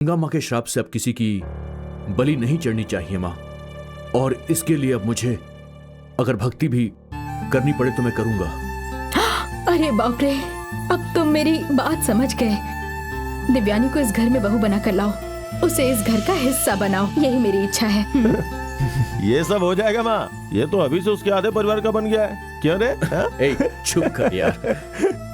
गंगा माँ के श्राप से अब किसी की बलि नहीं चढ़नी चाहिए माँ, और इसके लिए अब मुझे अगर भक्ति भी करनी पड़े तो मैं करूंगा। अरे बाप रे, अब तुम मेरी बात समझ गए। दिव्यानी को इस घर में बहू बना कर लाओ, उसे इस घर का हिस्सा बनाओ, यही मेरी इच्छा है। ये सब हो जाएगा माँ, ये तो अभी से उसके आधे परिवार का बन गया है। क्यों रे? ए, चुप कर यार।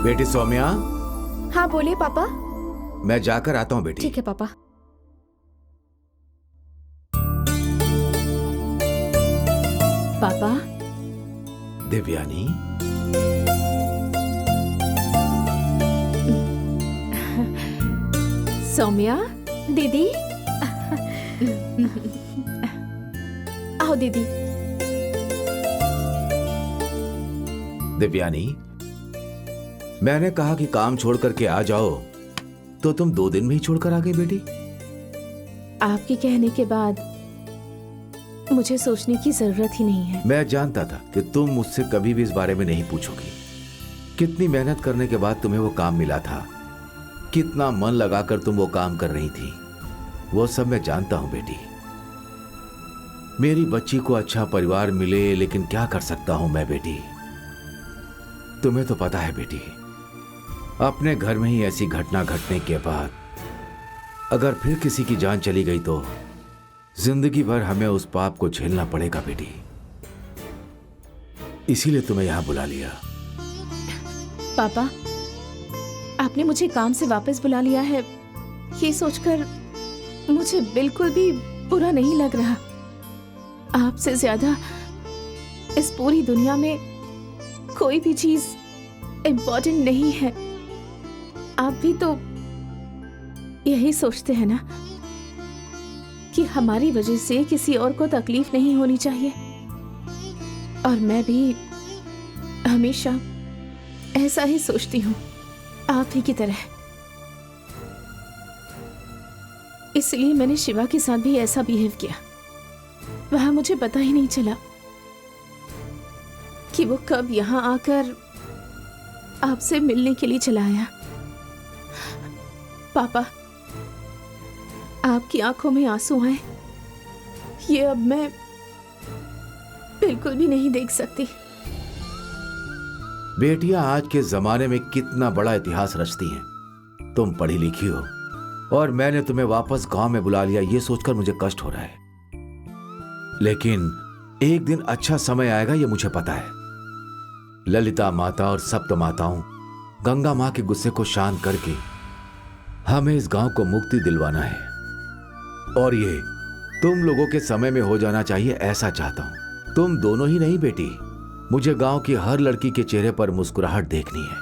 बेटी सौम्या। हाँ बोलिए पापा। मैं जाकर आता हूँ बेटी। ठीक है पापा। पापा। दिव्यानी, सौम्या। दीदी। आओ दीदी। दिव्यानी, मैंने कहा कि काम छोड़ करके आ जाओ तो तुम 2 दिन में ही छोड़कर आ गई बेटी। आपके कहने के बाद मुझे सोचने की जरूरत ही नहीं है। मैं जानता था कि तुम मुझसे कभी भी इस बारे में नहीं पूछोगी। कितनी मेहनत करने के बाद तुम्हें वो काम मिला था, कितना मन लगाकर तुम वो काम कर रही थी, वो सब मैं जानता हूं बेटी। मेरी बच्ची को अच्छा परिवार मिले, लेकिन क्या कर सकता हूं मैं बेटी। तुम्हें तो पता है बेटी, अपने घर में ही ऐसी घटना घटने के बाद अगर फिर किसी की जान चली गई तो जिंदगी भर हमें उस पाप को झेलना पड़ेगा बेटी। इसीलिए तुम्हें यहां बुला लिया। पापा, आपने मुझे काम से वापस बुला लिया है, ये सोचकर मुझे बिल्कुल भी बुरा नहीं लग रहा। आपसे ज्यादा इस पूरी दुनिया में कोई भी चीज इम्पोर्टेंट नहीं है। आप भी तो यही सोचते हैं ना कि हमारी वजह से किसी और को तकलीफ नहीं होनी चाहिए, और मैं भी हमेशा ऐसा ही सोचती हूँ, आप ही की तरह। इसलिए मैंने शिवा के साथ भी ऐसा बिहेव किया। वहां मुझे पता ही नहीं चला कि वो कब यहाँ आकर आपसे मिलने के लिए चला आया। पापा, आपकी आंखों में आंसू आए, ये अब मैं बिल्कुल भी नहीं देख सकती। बेटियां आज के जमाने में कितना बड़ा इतिहास रचती हैं। तुम पढ़ी लिखी हो और मैंने तुम्हें वापस गांव में बुला लिया, ये सोचकर मुझे कष्ट हो रहा है। लेकिन एक दिन अच्छा समय आएगा, ये मुझे पता है। ललिता माता और सप्त माताओं गंगा मां के गुस्से को शांत करके हमें इस गांव को मुक्ति दिलवाना है, और ये तुम लोगों के समय में हो जाना चाहिए, ऐसा चाहता हूं। तुम दोनों ही नहीं बेटी, मुझे गांव की हर लड़की के चेहरे पर मुस्कुराहट देखनी है।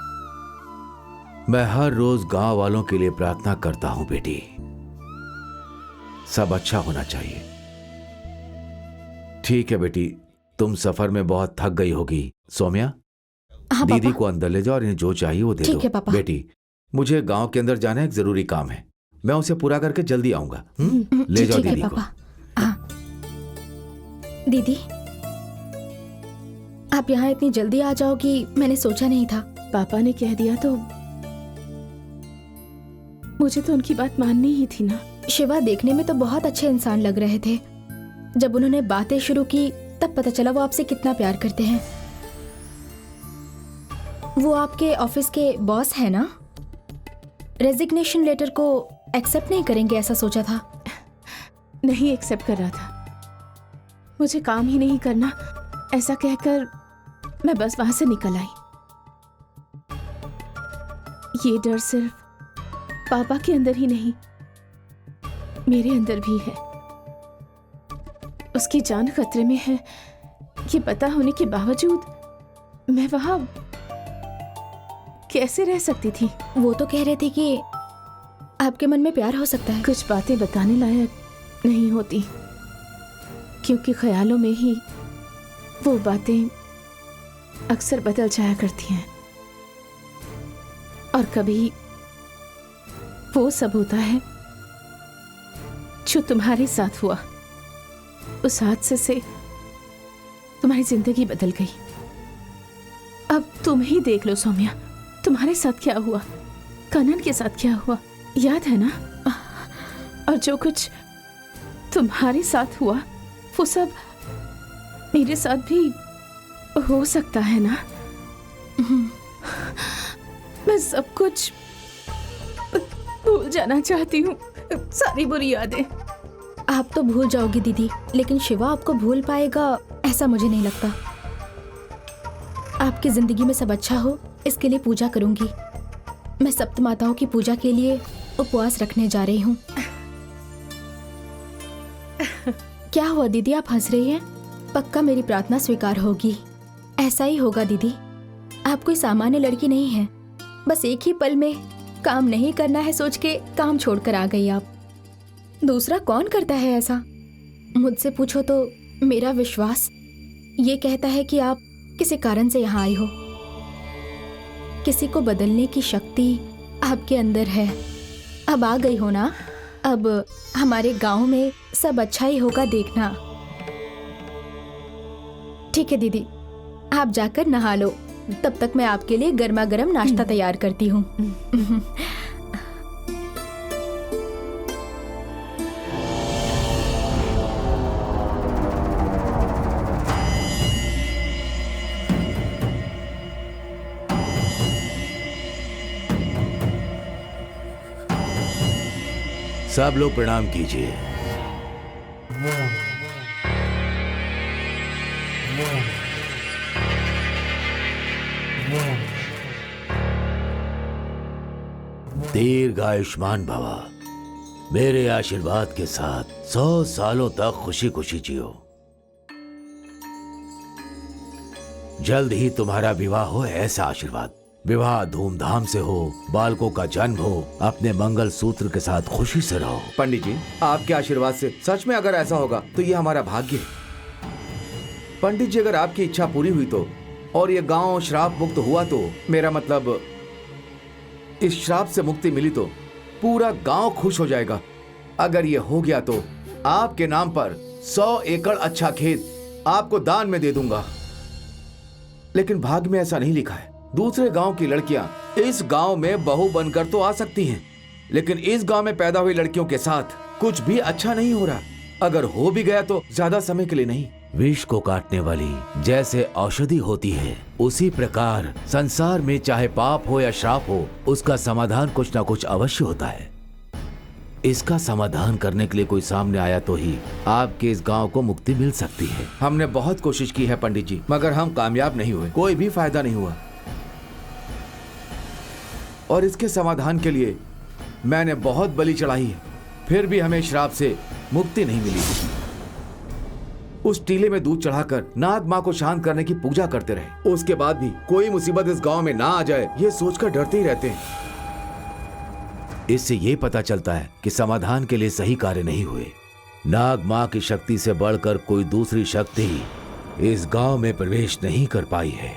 मैं हर रोज गांव वालों के लिए प्रार्थना करता हूं बेटी, सब अच्छा होना चाहिए। ठीक है बेटी, तुम सफर में बहुत थक गई होगी। सौम्या, हाँ, दीदी पापा। को अंदर ले जाओ और इन्हें जो चाहिए वो दे दो। ठीक है पापा। बेटी, मुझे गांव के अंदर जाना है, एक जरूरी काम है, मैं उसे पूरा करके जल्दी आऊंगा। ले जाओ ठीक है दीदी को। पापा। हाँ। दीदी, आप यहाँ इतनी जल्दी आ जाओगी मैंने सोचा नहीं था। पापा ने कह दिया तो मुझे तो उनकी बात माननी ही थी ना। शिवा देखने में तो बहुत अच्छे इंसान लग रहे थे, जब उन्होंने बातें शुरू की तब पता चला वो आपसे कितना प्यार करते हैं। वो आपके ऑफिस के बॉस है ना? रेजिग्नेशन लेटर को एक्सेप्ट नहीं करेंगे ऐसा सोचा था। नहीं एक्सेप्ट कर रहा था। मुझे काम ही नहीं करना ऐसा कहकर मैं बस वहां से निकल आई। ये डर सिर्फ पापा के अंदर ही नहीं, मेरे अंदर भी है। उसकी जान खतरे में है ये पता होने के बावजूद मैं वहां कैसे रह सकती थी? वो तो कह रहे थे कि आपके मन में प्यार हो सकता है। कुछ बातें बताने लायक नहीं होती, क्योंकि ख्यालों में ही वो बातें अक्सर बदल जाया करती हैं। और कभी वो सब होता है जो तुम्हारे साथ हुआ। उस हादसे से तुम्हारी जिंदगी बदल गई। अब तुम ही देख लो सौम्या, तुम्हारे साथ क्या हुआ, कनन के साथ क्या हुआ, याद है ना? और जो कुछ तुम्हारे साथ हुआ वो सब मेरे साथ भी हो सकता है ना? मैं सब कुछ भूल जाना चाहती हूँ, सारी बुरी यादें। आप तो भूल जाओगी दीदी, लेकिन शिवा आपको भूल पाएगा ऐसा मुझे नहीं लगता। आपकी जिंदगी में सब अच्छा हो इसके लिए पूजा करूंगी। मैं सप्त माताओं की पूजा के लिए उपवास रखने जा रही हूँ। क्या हुआ दीदी, आप हंस रही हैं? पक्का मेरी प्रार्थना स्वीकार होगी। ऐसा ही होगा दीदी। आप कोई सामान्य लड़की नहीं है। बस एक ही पल में काम नहीं करना है सोच के काम छोड़कर आ गई आप। दूसरा कौन करता है ऐसा? मुझसे पूछो तो मेरा विश्वास ये कहता है कि आप किसी कारण से यहाँ आई हो। किसी को बदलने की शक्ति आपके अंदर है। अब आ गई हो ना? अब हमारे गांव में सब अच्छा ही होगा, देखना। ठीक है दीदी, आप जाकर नहा लो। तब तक मैं आपके लिए गर्मा गर्म नाश्ता तैयार करती हूँ। सब लोग प्रणाम कीजिए। दीर्घ आयुष्मान भवा। मेरे आशीर्वाद के साथ 100 सालों तक खुशी खुशी जियो। जल्द ही तुम्हारा विवाह हो, ऐसा आशीर्वाद। विवाह धूमधाम से हो, बालकों का जन्म हो, अपने मंगल सूत्र के साथ खुशी से रहो। पंडित जी, आपके आशीर्वाद से सच में अगर ऐसा होगा तो ये हमारा भाग्य है। पंडित जी, अगर आपकी इच्छा पूरी हुई तो, और ये गांव श्राप मुक्त हुआ तो, मेरा मतलब इस श्राप से मुक्ति मिली तो पूरा गांव खुश हो जाएगा। अगर ये हो गया तो आपके नाम पर 100 एकड़ अच्छा खेत आपको दान में दे दूंगा। लेकिन भाग्य में ऐसा नहीं लिखा है। दूसरे गांव की लड़कियां इस गांव में बहू बनकर तो आ सकती हैं, लेकिन इस गांव में पैदा हुई लड़कियों के साथ कुछ भी अच्छा नहीं हो रहा। अगर हो भी गया तो ज्यादा समय के लिए नहीं। विष को काटने वाली जैसे औषधि होती है, उसी प्रकार संसार में चाहे पाप हो या श्राप हो, उसका समाधान कुछ ना कुछ अवश्य होता है। इसका समाधान करने के लिए कोई सामने आया तो ही आपके इस गांव को मुक्ति मिल सकती है। हमने बहुत कोशिश की है पंडित जी, मगर हम कामयाब नहीं हुए। कोई भी फायदा नहीं हुआ। और इसके समाधान के लिए मैंने बहुत बलि चढ़ाई है, फिर भी हमें श्राप से मुक्ति नहीं मिली। उस टीले में दूध चढ़ाकर नाग माँ को शांत करने की पूजा करते रहे। उसके बाद भी कोई मुसीबत इस गांव में ना आ जाए, ये सोचकर डरते ही रहते हैं। इससे ये पता चलता है कि समाधान के लिए सही कार्य नहीं हुए। नाग माँ की शक्ति से बढ़कर कोई दूसरी शक्ति इस गांव में प्रवेश नहीं कर पाई है।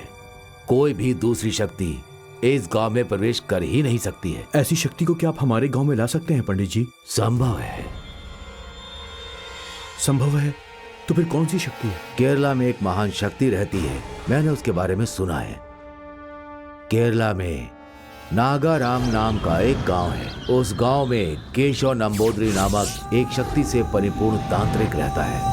कोई भी दूसरी शक्ति इस गांव में प्रवेश कर ही नहीं सकती है। ऐसी शक्ति को क्या आप हमारे गांव में ला सकते हैं पंडित जी? संभव है। संभव है तो फिर कौन सी शक्ति है? केरला में एक महान शक्ति रहती है, मैंने उसके बारे में सुना है। केरला में नागाराम नाम का एक गांव है। उस गांव में केशव नंबोदरी नामक एक शक्ति से परिपूर्ण तांत्रिक रहता है।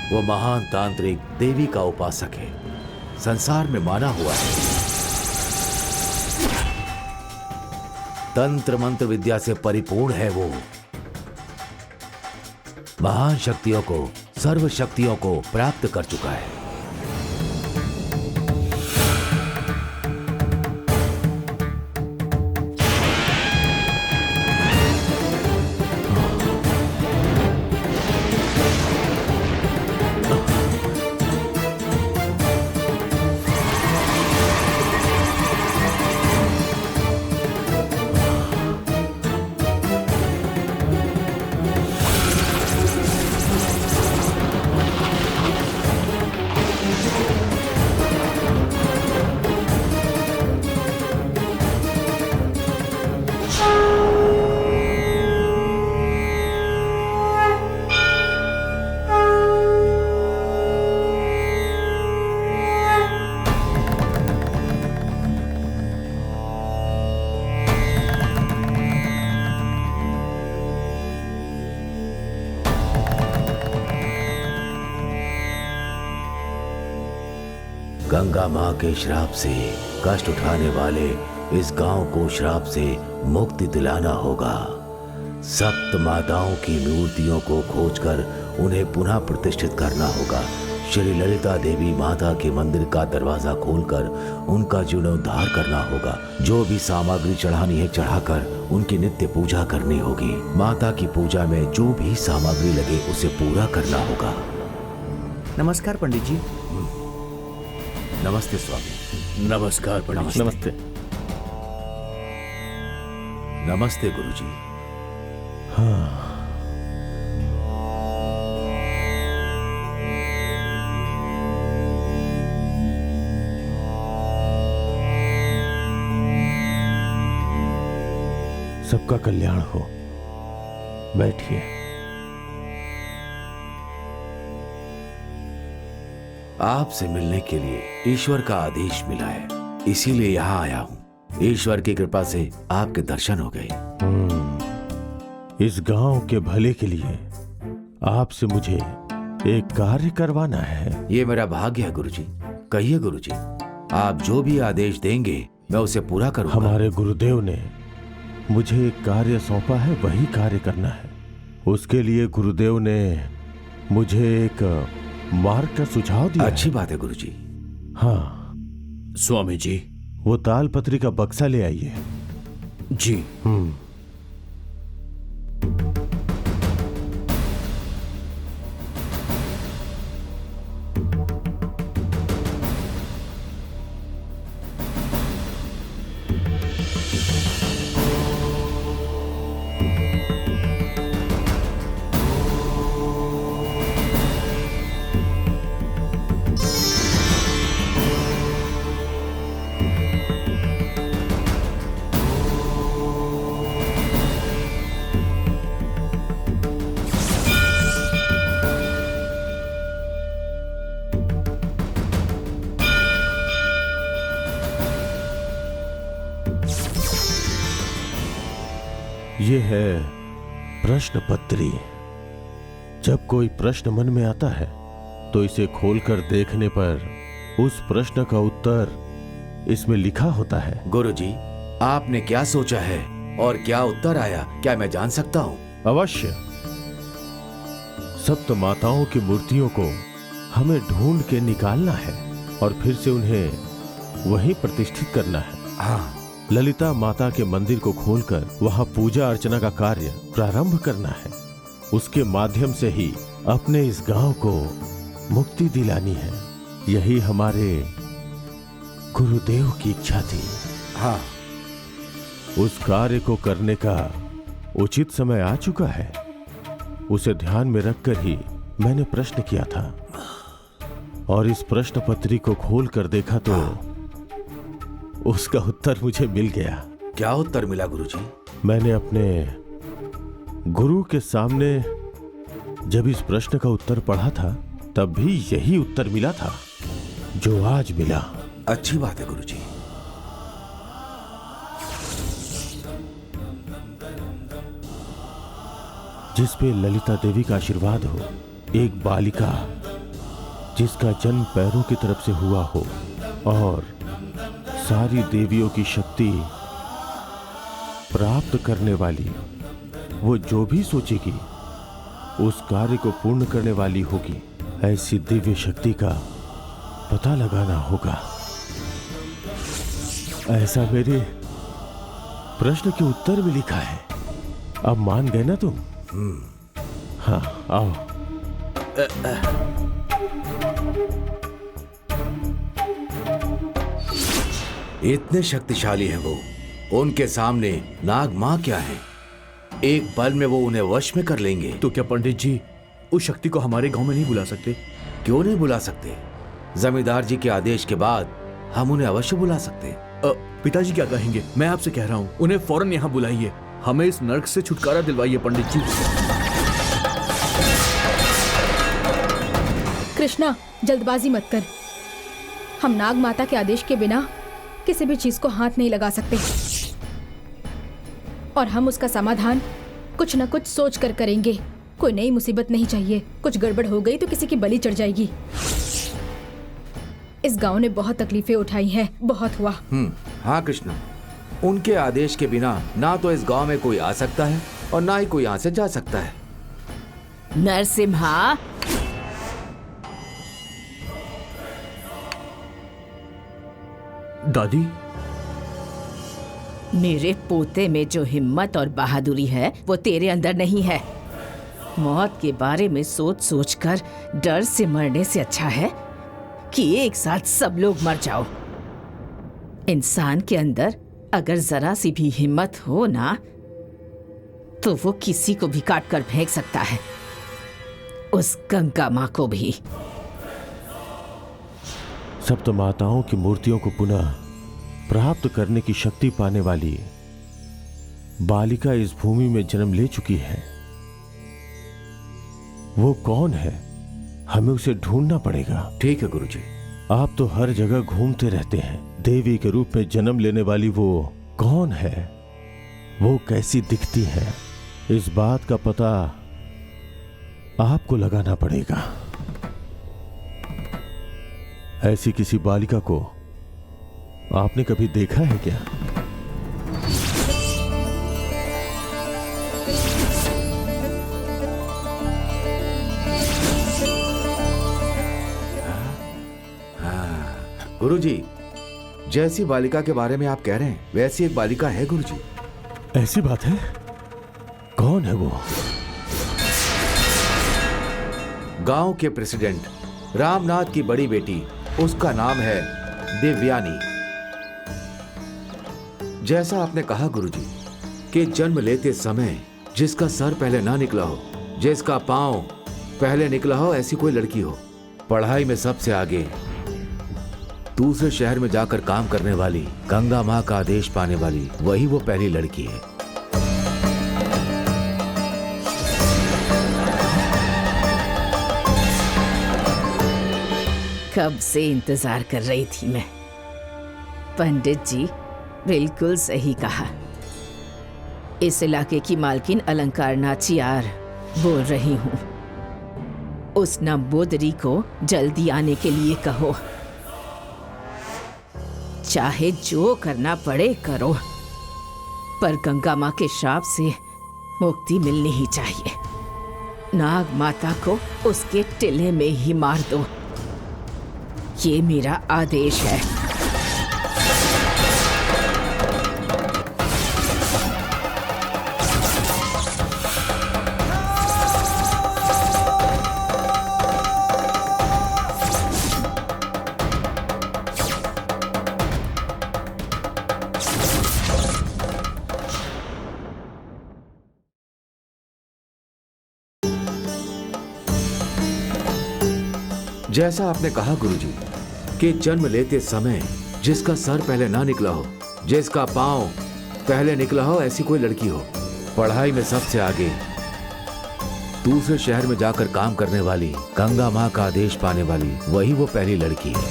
वो महान तांत्रिक देवी का उपासक है, संसार में माना हुआ है। तंत्र मंत्र विद्या से परिपूर्ण है वो। महान शक्तियों को, सर्व शक्तियों को प्राप्त कर चुका है। गंगा माँ के श्राप से कष्ट उठाने वाले इस गांव को श्राप से मुक्ति दिलाना होगा। सप्त माताओं की मूर्तियों को खोजकर उन्हें पुनः प्रतिष्ठित करना होगा। श्री ललिता देवी माता के मंदिर का दरवाजा खोलकर उनका जीर्णोद्धार करना होगा। जो भी सामग्री चढ़ानी है चढ़ाकर उनकी नित्य पूजा करनी होगी। माता की पूजा में जो भी सामग्री लगे उसे पूरा करना होगा। नमस्कार पंडित जी। नमस्ते स्वामी। नमस्कार पंडित जी। नमस्ते। नमस्ते गुरुजी। सबका कल्याण हो। बैठिए। आपसे मिलने के लिए ईश्वर का आदेश मिला है, इसीलिए यहाँ आया हूँ। ईश्वर की कृपा से आपके दर्शन हो गए। इस गांव के भले के लिए आपसे मुझे एक कार्य करवाना है। ये मेरा भाग्य है गुरुजी। कहिए गुरुजी, आप जो भी आदेश देंगे मैं उसे पूरा करूंगा। हमारे गुरुदेव ने मुझे एक कार्य सौंपा है, वही कार्य करना है। उसके लिए गुरुदेव ने मुझे एक मार्ग का सुझाव दिया। अच्छी बात है गुरुजी। हाँ स्वामी जी। वो तालपत्री का बक्सा ले आइए। जी। ये है प्रश्न पत्री। जब कोई प्रश्न मन में आता है तो इसे खोलकर देखने पर उस प्रश्न का उत्तर इसमें लिखा होता है। गुरुजी, आपने क्या सोचा है और क्या उत्तर आया, क्या मैं जान सकता हूँ? अवश्य। सप्त माताओं की मूर्तियों को हमें ढूंढ के निकालना है और फिर से उन्हें वहीं प्रतिष्ठित करना है। हाँ। ललिता माता के मंदिर को खोलकर वहां पूजा अर्चना का कार्य प्रारंभ करना है। उसके माध्यम से ही अपने इस गांव को मुक्ति दिलानी है। यही हमारे गुरुदेव की इच्छा थी। हाँ। उस कार्य को करने का उचित समय आ चुका है। उसे ध्यान में रखकर ही मैंने प्रश्न किया था और इस प्रश्न पत्री को खोलकर देखा तो उसका उत्तर मुझे मिल गया। क्या उत्तर मिला गुरुजी? मैंने अपने गुरु के सामने जब इस प्रश्न का उत्तर पढ़ा था तब भी यही उत्तर मिला था जो आज मिला। अच्छी बात है गुरुजी। जिस पे ललिता देवी का आशीर्वाद हो, एक बालिका जिसका जन्म पैरों की तरफ से हुआ हो और सारी देवियों की शक्ति प्राप्त करने वाली, वो जो भी सोचेगी उस कार्य को पूर्ण करने वाली होगी। ऐसी दिव्य शक्ति का पता लगाना होगा। ऐसा मेरे प्रश्न के उत्तर में लिखा है। अब मान गए ना तुम? हाँ, आओ। इतने शक्तिशाली हैं वो, उनके सामने नाग माँ क्या है? एक पल में वो उन्हें वश में कर लेंगे। तो क्या पंडित जी उस शक्ति को हमारे गांव में नहीं बुला सकते? क्यों नहीं बुला सकते? जमींदार जी के आदेश के बाद हम उन्हें अवश्य बुला सकते। पिताजी क्या कहेंगे? मैं आपसे कह रहा हूँ उन्हें फौरन यहाँ बुलाइए, हमें इस नर्क से छुटकारा दिलवाइए पंडित जी। कृष्णा, जल्दबाजी मत कर। हम नाग माता के आदेश के बिना किसी भी चीज को हाथ नहीं लगा सकते, और हम उसका समाधान कुछ न कुछ सोच कर करेंगे। कोई नई मुसीबत नहीं चाहिए। कुछ गड़बड़ हो गई तो किसी की बलि चढ़ जाएगी। इस गांव ने बहुत तकलीफें उठाई हैं, बहुत हुआ। हाँ कृष्णा, उनके आदेश के बिना ना तो इस गांव में कोई आ सकता है और ना ही कोई यहाँ से जा सकता है। नरसिम्हा, दादी, मेरे पोते में जो हिम्मत और बहादुरी है वो तेरे अंदर नहीं है। मौत के बारे में सोच सोचकर डर से मरने से अच्छा है कि एक साथ सब लोग मर जाओ। इंसान के अंदर अगर जरा सी भी हिम्मत हो ना तो वो किसी को भी काट कर फेंक सकता है, उस गंगा माँ को भी। सप्त माताओं की मूर्तियों को पुनः प्राप्त करने की शक्ति पाने वाली बालिका इस भूमि में जन्म ले चुकी है। वो कौन है? हमें उसे ढूंढना पड़ेगा। ठीक है गुरुजी। आप तो हर जगह घूमते रहते हैं। देवी के रूप में जन्म लेने वाली वो कौन है? वो कैसी दिखती है? इस बात का पता आपको लगाना पड़ेगा। ऐसी किसी बालिका को आपने कभी देखा है क्या? गुरुजी, जैसी बालिका के बारे में आप कह रहे हैं वैसी एक बालिका है गुरुजी। ऐसी बात है? कौन है वो? गांव के प्रेसिडेंट रामनाथ की बड़ी बेटी, उसका नाम है दिव्यानी। जैसा आपने कहा गुरुजी कि जन्म लेते समय जिसका सर पहले ना निकला हो, जिसका पांव पहले निकला हो, ऐसी कोई लड़की हो। पढ़ाई में सबसे आगे, दूसरे शहर में जाकर काम करने वाली, गंगा माँ का आदेश पाने वाली, वही वो पहली लड़की है। कब से इंतजार कर रही थी मैं। पंडित जी बिल्कुल सही कहा। इस इलाके की मालकिन अलंकार नाचियार बोल रही हूँ। उस नंबोदरी को जल्दी आने के लिए कहो। चाहे जो करना पड़े करो, पर गंगा माँ के श्राप से मुक्ति मिलनी ही चाहिए। नाग माता को उसके टिले में ही मार दो, ये मेरा आदेश है। जैसा आपने कहा गुरुजी कि जन्म लेते समय जिसका सर पहले ना निकला हो, जिसका पांव पहले निकला हो, ऐसी कोई लड़की हो। पढ़ाई में सबसे आगे, दूसरे शहर में जाकर काम करने वाली, गंगा माँ का आदेश पाने वाली, वही वो पहली लड़की है।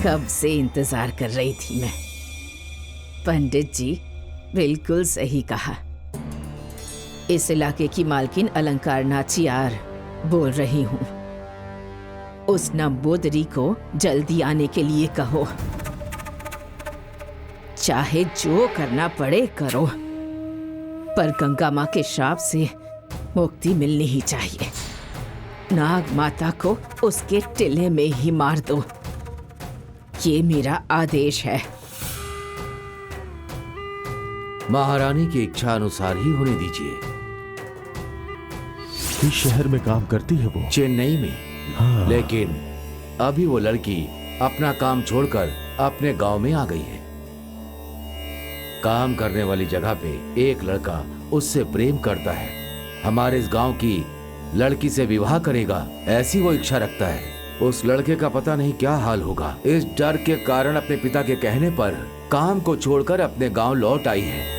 कब से इंतजार कर रही थी मैं। पंडित जी बिल्कुल सही कहा। इस इलाके की मालकिन अलंकार नाचियार बोल रही हूँ। उस नंबोदरी को जल्दी आने के लिए कहो। चाहे जो करना पड़े करो, पर गंगा माँ के श्राप से मुक्ति मिलनी ही चाहिए। नाग माता को उसके टिले में ही मार दो, ये मेरा आदेश है। महारानी की इच्छा अनुसार ही होने दीजिए। किस शहर में काम करती है वो? चेन्नई में। हाँ। लेकिन अभी वो लड़की अपना काम छोड़कर अपने गांव में आ गई है। काम करने वाली जगह पे एक लड़का उससे प्रेम करता है। हमारे इस गांव की लड़की से विवाह करेगा, ऐसी वो इच्छा रखता है। उस लड़के का पता नहीं क्या हाल होगा। इस डर के कारण अपने पिता के कहने पर काम को छोड़कर अपने गांव लौट आई है।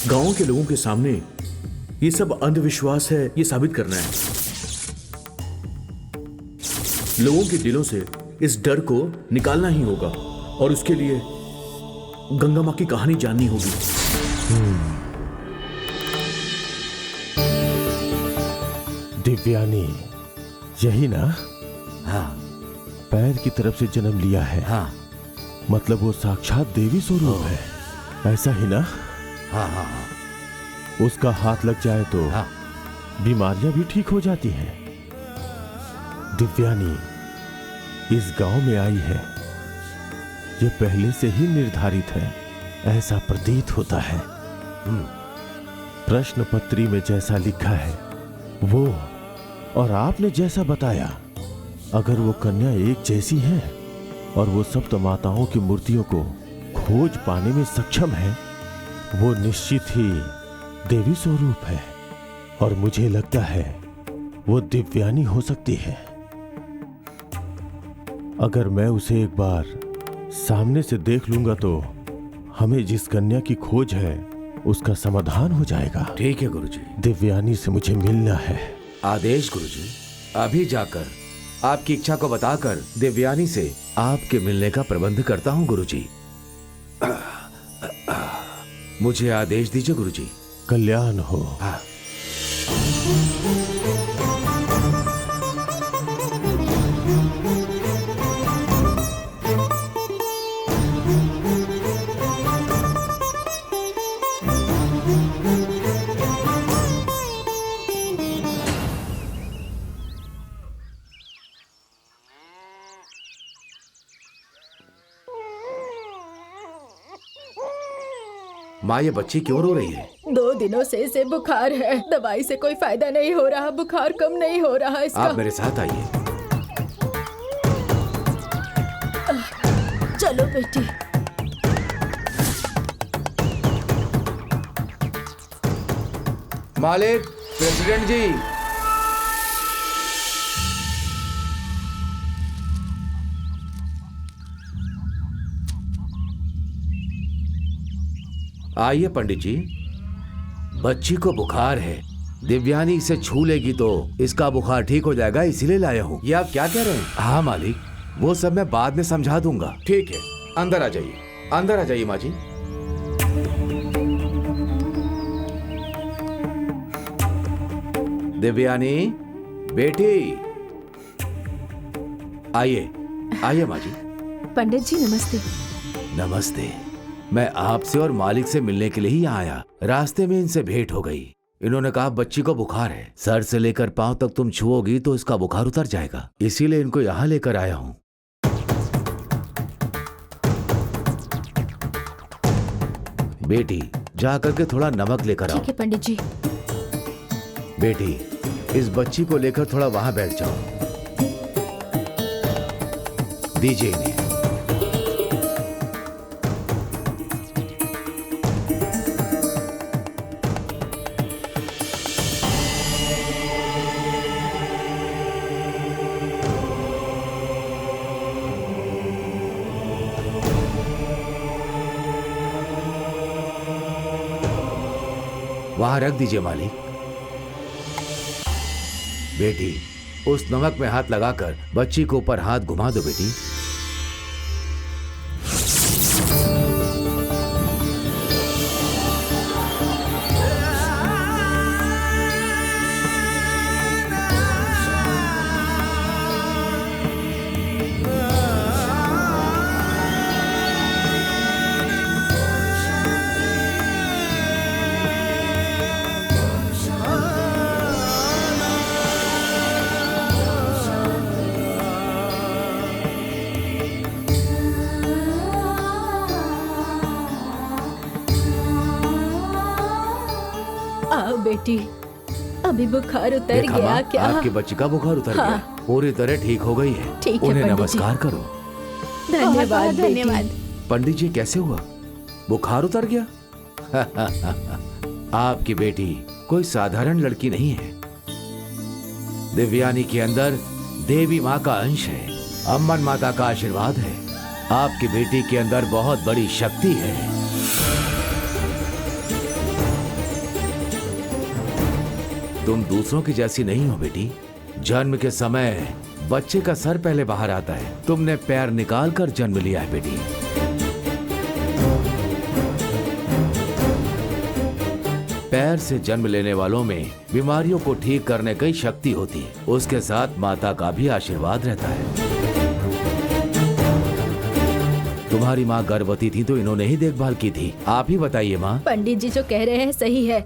गांव के लोगों के सामने ये सब अंधविश्वास है, ये साबित करना है। लोगों के दिलों से इस डर को निकालना ही होगा और उसके लिए गंगा माँ की कहानी जाननी होगी। दिव्यानी, यही ना? हाँ पैर की तरफ से जन्म लिया है। हाँ मतलब वो साक्षात देवी स्वरूप है, ऐसा ही ना? हाँ हाँ हाँ उसका हाथ लग जाए तो हाँ। बीमारियां भी ठीक हो जाती हैं। दिव्यानी इस गांव में आई है, ये पहले से ही निर्धारित है, ऐसा प्रतीत होता है। प्रश्न पत्री में जैसा लिखा है वो और आपने जैसा बताया, अगर वो कन्या एक जैसी है और वो सप्त माताओं की मूर्तियों को खोज पाने में सक्षम है, वो निश्चित ही देवी स्वरूप है। और मुझे लगता है वो दिव्यानी हो सकती है। अगर मैं उसे एक बार सामने से देख लूंगा तो हमें जिस कन्या की खोज है उसका समाधान हो जाएगा। ठीक है गुरुजी। दिव्यानी से मुझे मिलना है। आदेश गुरुजी। अभी जाकर आपकी इच्छा को बताकर दिव्यानी से आपके मिलने का प्रबंध करता हूँ गुरुजी। मुझे आदेश दीजिए गुरुजी। कल्याण हो। हाँ। माँ, ये बच्ची क्यों रो रही है? 2 दिनों से इसे बुखार है, दवाई से कोई फायदा नहीं हो रहा, बुखार कम नहीं हो रहा इसका। आप मेरे साथ आइए। चलो बेटी। मालिक, प्रेसिडेंट जी। आइए पंडित जी। बच्ची को बुखार है, दिव्यानी इसे छू लेगी तो इसका बुखार ठीक हो जाएगा, इसीलिए लाया हूँ। ये आप क्या कह रहे हैं? हाँ मालिक, वो सब मैं बाद में समझा दूंगा। ठीक है, अंदर आ जाइए, अंदर आ जाइए माँ जी। दिव्यानी बेटी, आइए आइए माँ जी। पंडित जी नमस्ते। नमस्ते। मैं आपसे और मालिक से मिलने के लिए ही यहाँ आया। रास्ते में इनसे भेंट हो गई। इन्होंने कहा बच्ची को बुखार है, सर से लेकर पांव तक तुम छुओगी तो इसका बुखार उतर जाएगा, इसीलिए इनको यहाँ लेकर आया हूँ। बेटी जा करके थोड़ा नमक लेकर आओ। ठीक है पंडित जी। बेटी इस बच्ची को लेकर थोड़ा वहां बैठ जाओ। दीजिए इन्हें। वहां रख दीजिए मालिक। बेटी उस नमक में हाथ लगाकर बच्ची के ऊपर हाथ घुमा दो बेटी। बेटी, अभी बुखार उतर देखा गया माँ, क्या? आपकी बच्ची का बुखार उतर हाँ। गया, पूरी तरह ठीक हो गई है। ठीक है, उन्हें पंडित जी। नमस्कार करो। धन्यवाद बहुत बेटी। धन्यवाद। पंडित जी कैसे हुआ, बुखार उतर गया? आपकी बेटी कोई साधारण लड़की नहीं है। दिव्यानी के अंदर देवी माँ का अंश है, अम्मन माता का आशीर्वाद है। आपकी बेटी के अंदर बहुत बड़ी शक्ति है। तुम दूसरों की जैसी नहीं हो बेटी। जन्म के समय बच्चे का सर पहले बाहर आता है, तुमने पैर निकाल कर जन्म लिया है बेटी। पैर से जन्म लेने वालों में बीमारियों को ठीक करने की शक्ति होती है, उसके साथ माता का भी आशीर्वाद रहता है। तुम्हारी माँ गर्भवती थी तो इन्होंने ही देखभाल की थी। आप ही बताइए माँ। पंडित जी जो कह रहे हैं सही है।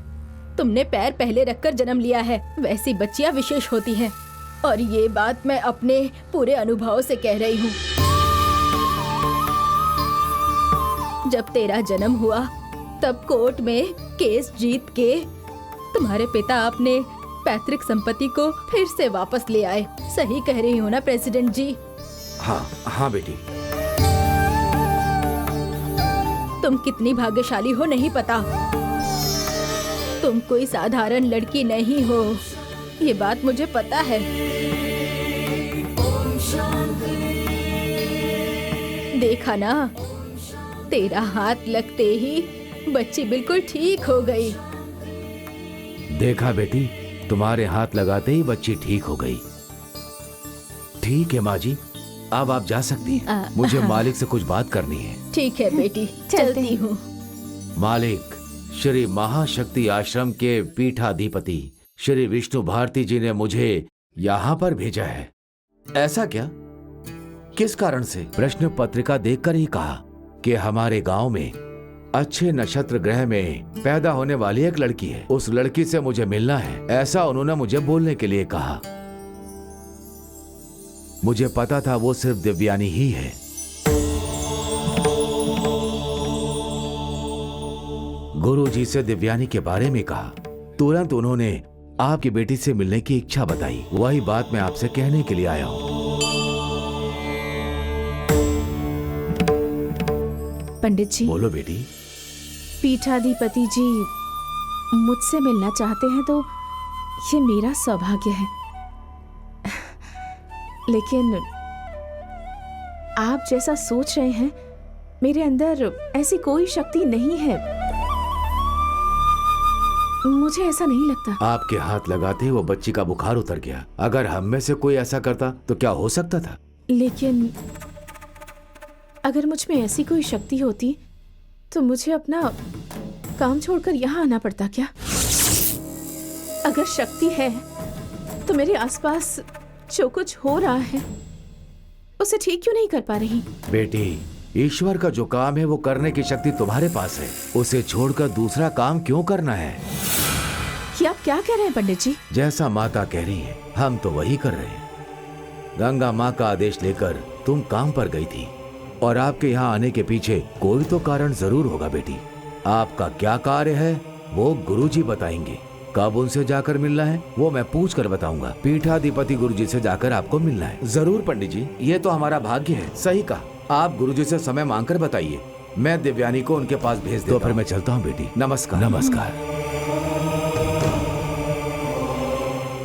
तुमने पैर पहले रखकर जन्म लिया है, वैसी बच्चियां विशेष होती हैं। और ये बात मैं अपने पूरे अनुभव से कह रही हूँ। जब तेरा जन्म हुआ तब कोर्ट में केस जीत के तुम्हारे पिता अपने पैतृक संपत्ति को फिर से वापस ले आए। सही कह रही हूँ ना प्रेसिडेंट जी? हाँ हाँ बेटी। तुम कितनी भाग्यशाली हो नहीं पता। तुम कोई साधारण लड़की नहीं हो, ये बात मुझे पता है। देखा ना, तेरा हाथ लगते ही बच्ची बिल्कुल ठीक हो गई। देखा बेटी, तुम्हारे हाथ लगाते ही बच्ची ठीक हो गई। ठीक है माँ जी, अब आप जा सकती हैं। मुझे मालिक से कुछ बात करनी है। ठीक है बेटी, चलती हूँ। मालिक, श्री महाशक्ति आश्रम के पीठाधिपति श्री विष्णु भारती जी ने मुझे यहाँ पर भेजा है। ऐसा क्या? किस कारण से? प्रश्न पत्रिका देखकर ही कहा कि हमारे गांव में अच्छे नक्षत्र ग्रह में पैदा होने वाली एक लड़की है, उस लड़की से मुझे मिलना है, ऐसा उन्होंने मुझे बोलने के लिए कहा। मुझे पता था वो सिर्फ दिव्यानी ही है। गुरुजी से दिव्यानी के बारे में कहा, तुरंत उन्होंने आपकी बेटी से मिलने की इच्छा बताई। वही बात मैं आपसे कहने के लिए आया हूँ। पंडित जी, बोलो बेटी। पीठाधिपति जी मुझसे मिलना चाहते हैं तो ये मेरा सौभाग्य है, लेकिन आप जैसा सोच रहे हैं मेरे अंदर ऐसी कोई शक्ति नहीं है। मुझे ऐसा नहीं लगता। आपके हाथ लगाते ही वो बच्ची का बुखार उतर गया। अगर हम में से कोई ऐसा करता तो क्या हो सकता था? लेकिन अगर मुझ में ऐसी कोई शक्ति होती तो मुझे अपना काम छोड़कर यहाँ आना पड़ता क्या? अगर शक्ति है तो मेरे आसपास जो कुछ हो रहा है उसे ठीक क्यों नहीं कर पा रही? बेटी, ईश्वर का जो काम है वो करने की शक्ति तुम्हारे पास है, उसे छोड़कर दूसरा काम क्यों करना है? ये आप क्या कह रहे हैं पंडित जी? जैसा माता कह रही है हम तो वही कर रहे हैं। गंगा माँ का आदेश लेकर तुम काम पर गई थी और आपके यहाँ आने के पीछे कोई तो कारण जरूर होगा बेटी। आपका क्या कार्य है वो गुरुजी बताएंगे। कब उनसे जाकर मिलना है वो मैं पूछ कर बताऊंगा। पीठाधिपति गुरुजी से जाकर आपको मिलना है। जरूर पंडित जी, ये तो हमारा भाग्य है। सही कहा। आप गुरुजी से समय मांगकर बताइए, मैं दिव्यानी को उनके पास भेज देता हूं। तो फिर मैं चलता हूँ बेटी। नमस्कार। नमस्कार।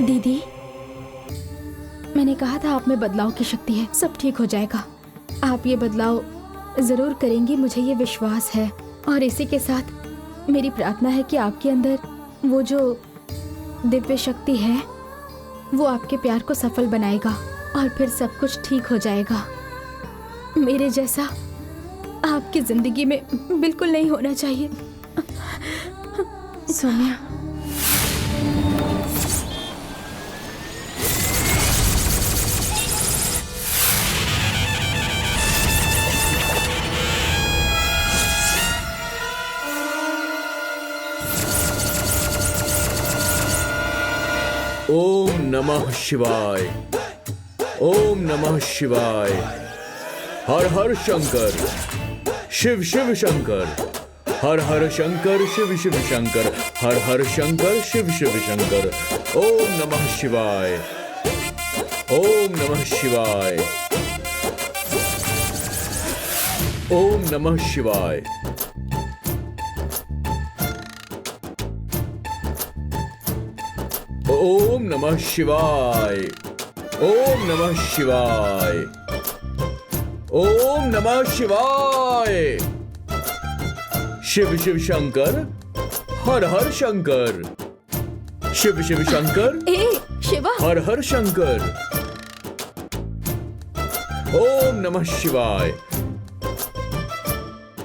दीदी, मैंने कहा था आप में बदलाव की शक्ति है, सब ठीक हो जाएगा। आप ये बदलाव जरूर करेंगी, मुझे ये विश्वास है। और इसी के साथ मेरी प्रार्थना है कि आपके अंदर वो जो दिव्य शक्ति है वो आपके प्यार को सफल बनाएगा और फिर सब कुछ ठीक हो जाएगा। मेरे जैसा आपकी जिंदगी में बिल्कुल नहीं होना चाहिए। सोनिया, ओम नमः शिवाय, ओम नमः शिवाय। हर हर शंकर, शिव शिव शंकर, हर हर शंकर शिव शिव शंकर, हर हर शंकर शिव शिव शंकर। ओम नमः शिवाय, ओम नमः शिवाय, ओम नमः शिवाय। ओम नमः शिवाय, ओम नमः शिवाय, ओम नमः शिवाय। शिव शिव शंकर, हर हर शंकर, शिव शिव शंकर, ए शिवा, हर हर शंकर। ओम नमः शिवाय,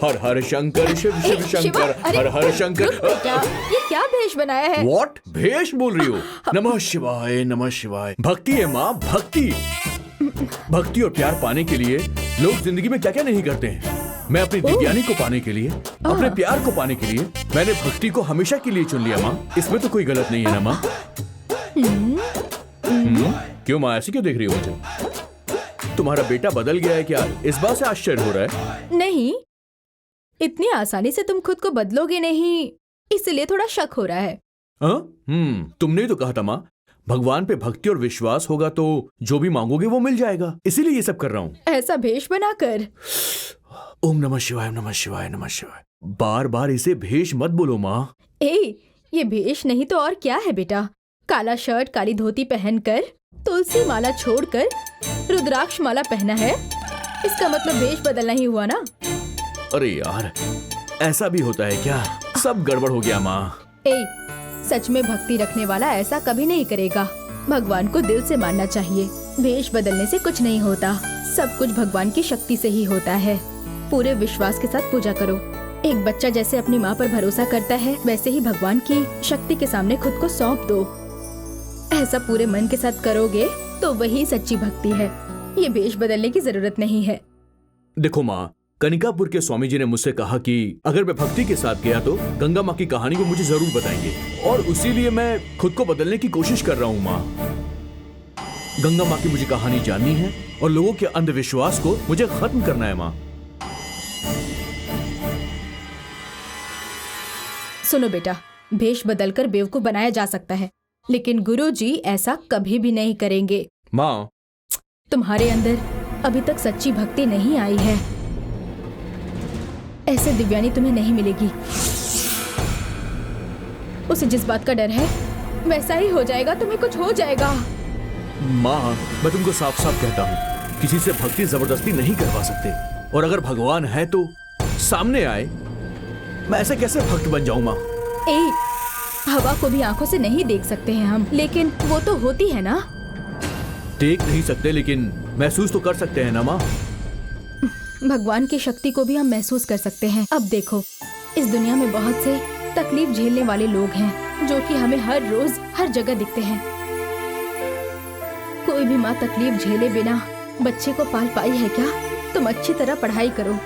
हर हर शंकर, शिव शिव शिवा, शंकर, अरे, हर हर शंकर। रुक बेटा, ये क्या भेष बनाया है? व्हाट भेष बोल रही हो? नमः शिवाय, नमः शिवाय। भक्ति है माँ, भक्ति। भक्ति और प्यार पाने के लिए लोग जिंदगी में क्या क्या नहीं करते हैं। मैं अपनी दिव्यानी को पाने के लिए, अपने प्यार को पाने के लिए मैंने भक्ति को हमेशा के लिए चुन लिया माँ। इसमें तो कोई गलत नहीं है ना माँ? क्यों माँ, ऐसे क्यों देख रही हो मुझे? तुम्हारा बेटा बदल गया है क्या? इस बात से आश्चर्य हो रहा है? नहीं, इतनी आसानी से तुम खुद को बदलोगे नहीं, इसलिए थोड़ा शक हो रहा है। तुमने ही तो कहा था माँ, भगवान पे भक्ति और विश्वास होगा तो जो भी मांगोगे वो मिल जाएगा। इसीलिए ये सब कर रहा हूँ। ऐसा भेष बनाकर। ओम नमः शिवाय, नमः शिवाय, नमः शिवाय। बार बार इसे भेष मत बोलो माँ। ये भेष नहीं तो और क्या है बेटा? काला शर्ट, काली धोती पहनकर, तुलसी माला छोड़कर रुद्राक्ष माला पहना है, इसका मतलब भेष बदलना ही हुआ ना? अरे यार, ऐसा भी होता है क्या? सब गड़बड़ हो गया माँ। सच में भक्ति रखने वाला ऐसा कभी नहीं करेगा। भगवान को दिल से मानना चाहिए। भेष बदलने से कुछ नहीं होता, सब कुछ भगवान की शक्ति से ही होता है। पूरे विश्वास के साथ पूजा करो। एक बच्चा जैसे अपनी माँ पर भरोसा करता है, वैसे ही भगवान की शक्ति के सामने खुद को सौंप दो। ऐसा पूरे मन के साथ करोगे तो वही सच्ची भक्ति है। ये भेष बदलने की जरूरत नहीं है। देखो माँ, कनिकापुर के स्वामी जी ने मुझसे कहा कि अगर मैं भक्ति के साथ गया तो गंगा माँ की कहानी को मुझे जरूर बताएंगे, और उसीलिए मैं खुद को बदलने की कोशिश कर रहा हूँ माँ। गंगा माँ की मुझे कहानी जाननी है और लोगों के अंधविश्वास को मुझे खत्म करना है माँ। सुनो बेटा, भेष बदलकर बेवकूफ बनाया जा सकता है, लेकिन गुरुजी ऐसा कभी भी नहीं करेंगे। माँ, तुम्हारे अंदर अभी तक सच्ची भक्ति नहीं आई है। ऐसे दिव्यानी तुम्हें नहीं मिलेगी। उसे जिस बात का डर है वैसा ही हो जाएगा, तुम्हें कुछ हो जाएगा। माँ, मैं तुमको साफ साफ कहता हूँ, किसी से भक्ति जबरदस्ती नहीं करवा सकते, और अगर भगवान है तो सामने आए। मैं ऐसे कैसे भक्त बन जाऊँ माँ? हवा को भी आंखों से नहीं देख सकते हैं हम, लेकिन वो तो होती है ना। देख नहीं सकते लेकिन महसूस तो कर सकते हैं ना माँ? भगवान की शक्ति को भी हम महसूस कर सकते हैं। अब देखो, इस दुनिया में बहुत से तकलीफ झेलने वाले लोग हैं जो कि हमें हर रोज हर जगह दिखते हैं। कोई भी माँ तकलीफ झेले बिना बच्चे को पाल पाई है क्या? तुम अच्छी तरह पढ़ाई करो,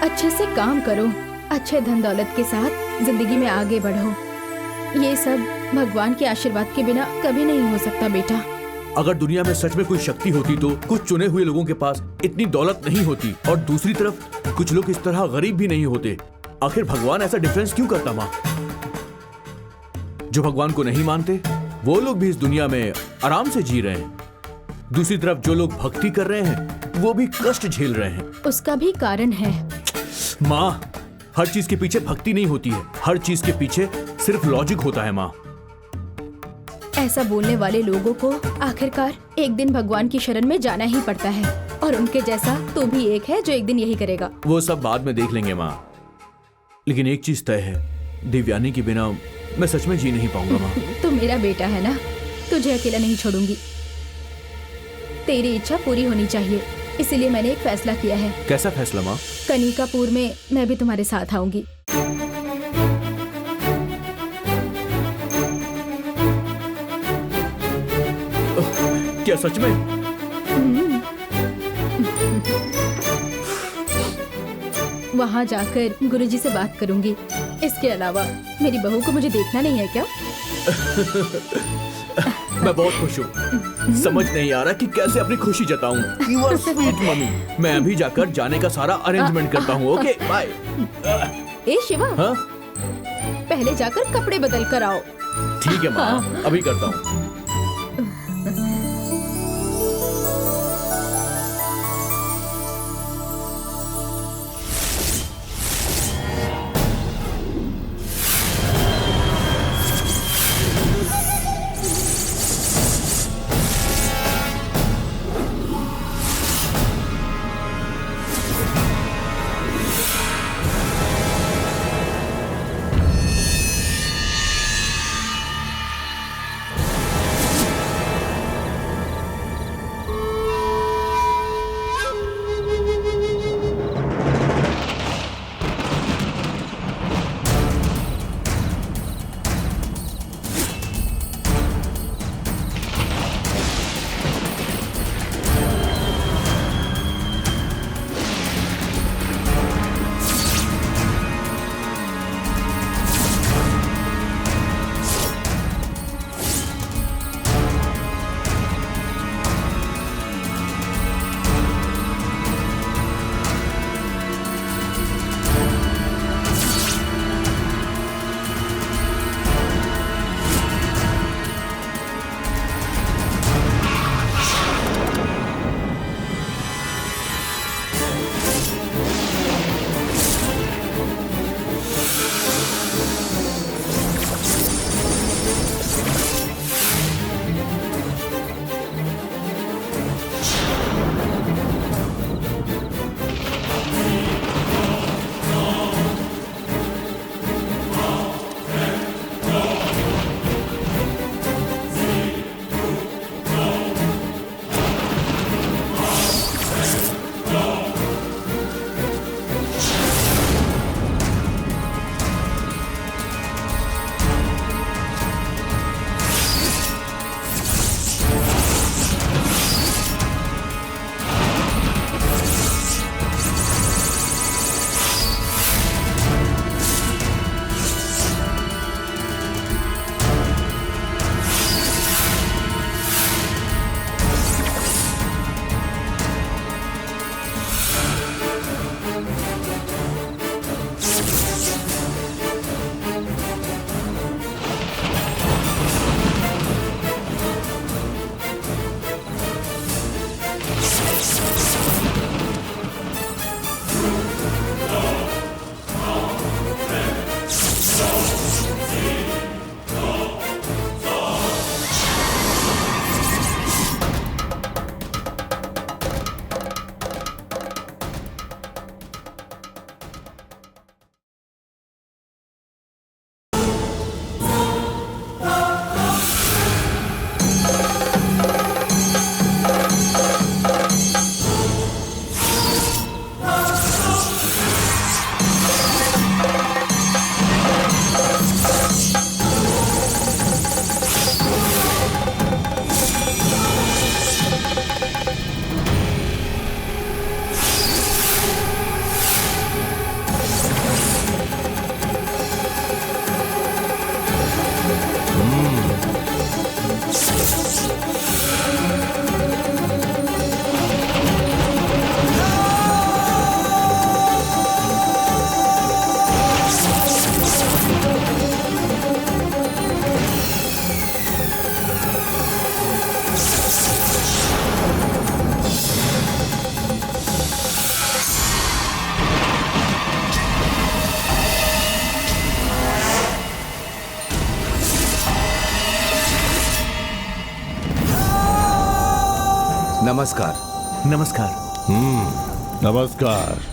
अच्छे से काम करो, अच्छे धन दौलत के साथ जिंदगी में आगे बढ़ो। ये सब भगवान के आशीर्वाद के बिना कभी नहीं हो सकता बेटा। अगर दुनिया में सच में कोई शक्ति होती तो कुछ चुने हुए लोगों के पास इतनी दौलत नहीं होती, और दूसरी तरफ कुछ लोग इस तरह गरीब भी नहीं होते। आखिर भगवान ऐसा डिफरेंस क्यों करता माँ? जो भगवान को नहीं मानते वो लोग भी इस दुनिया में आराम से जी रहे हैं, दूसरी तरफ जो लोग भक्ति कर रहे हैं वो भी कष्ट झेल रहे हैं। उसका भी कारण है माँ, हर चीज के पीछे भक्ति नहीं होती है, हर चीज के पीछे सिर्फ लॉजिक होता है माँ। ऐसा बोलने वाले लोगों को आखिरकार एक दिन भगवान की शरण में जाना ही पड़ता है, और उनके जैसा तो भी एक है जो एक दिन यही करेगा। वो सब बाद में देख लेंगे माँ, लेकिन एक चीज तय है, दिव्यानी के बिना मैं सच में जी नहीं पाऊंगा माँ। तू मेरा बेटा है ना, तुझे अकेला नहीं छोड़ूंगी। तेरी इच्छा पूरी होनी चाहिए, इसीलिए मैंने एक फैसला किया है। कैसा फैसला माँ? कनिकापुर में मैं भी तुम्हारे साथ आऊंगी। क्या सच में? वहाँ जाकर गुरुजी से बात करूंगी। इसके अलावा मेरी बहू को मुझे देखना नहीं है क्या? मैं बहुत खुश हूँ। समझ नहीं आ रहा कि कैसे अपनी खुशी जताऊं। You are sweet mummy. मैं अभी जाकर जाने का सारा अरेंजमेंट करता हूँ। Okay bye. ए शिवा, हाँ पहले जाकर कपड़े बदल कर आओ। ठीक है माँ, अभी करता हूँ। नमस्कार। नमस्कार। नमस्कार।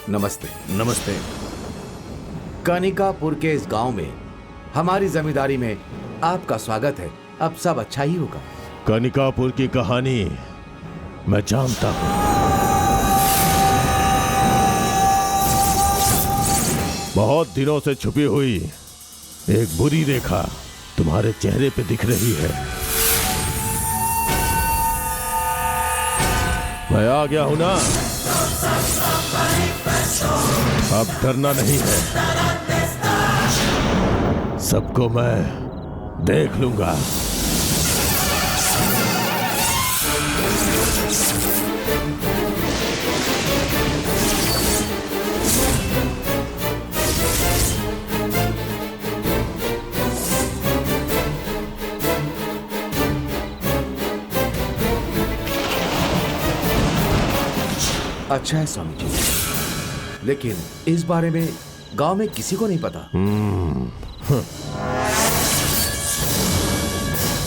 नमस्ते। नमस्ते। कनिकापुर के इस गांव में हमारी जमींदारी में आपका स्वागत है। अब सब अच्छा ही होगा। कनिकापुर की कहानी मैं जानता हूं। बहुत दिनों से छुपी हुई एक बुरी रेखा तुम्हारे चेहरे पे दिख रही है। मैं आ गया हूं ना, अब डरना नहीं है। सबको मैं देख लूंगा। अच्छा है स्वामी जी, लेकिन इस बारे में गांव में किसी को नहीं पता।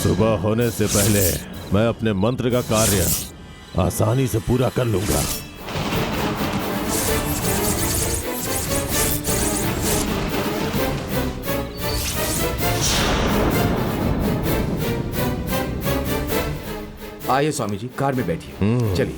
सुबह होने से पहले मैं अपने मंत्र का कार्य आसानी से पूरा कर लूंगा। आइए स्वामी जी, कार में बैठिए। चलिए।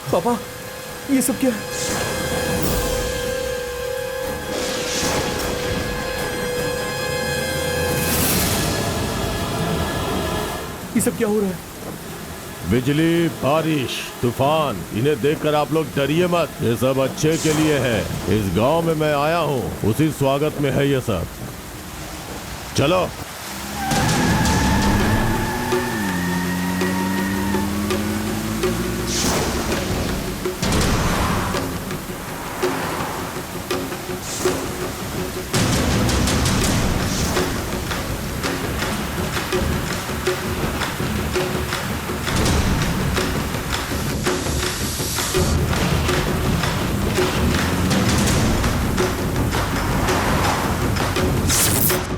पापा, ये सब क्या है? ये सब क्या हो रहा है? बिजली, बारिश, तूफान, इन्हें देखकर आप लोग डरिए मत। ये सब अच्छे के लिए है। इस गांव में मैं आया हूँ, उसी स्वागत में है ये सब। चलो।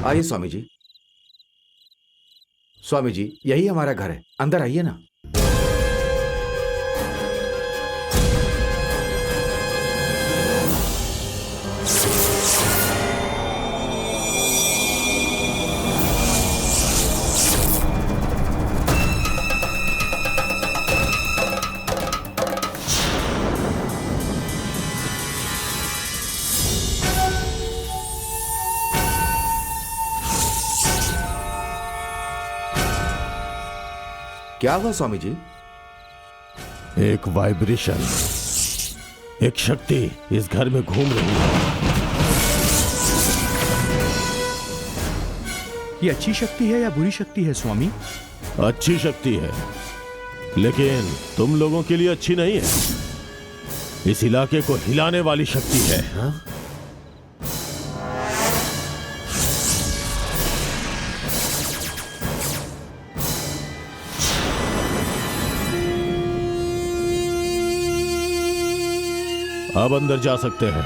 आइए स्वामी जी। स्वामी जी, यही हमारा घर है, अंदर आइए ना। क्या हुआ स्वामी जी? एक वाइब्रेशन, एक शक्ति इस घर में घूम रही है। ये अच्छी शक्ति है या बुरी शक्ति है स्वामी? अच्छी शक्ति है, लेकिन तुम लोगों के लिए अच्छी नहीं है। इस इलाके को हिलाने वाली शक्ति है। हाँ? अब अंदर जा सकते हैं।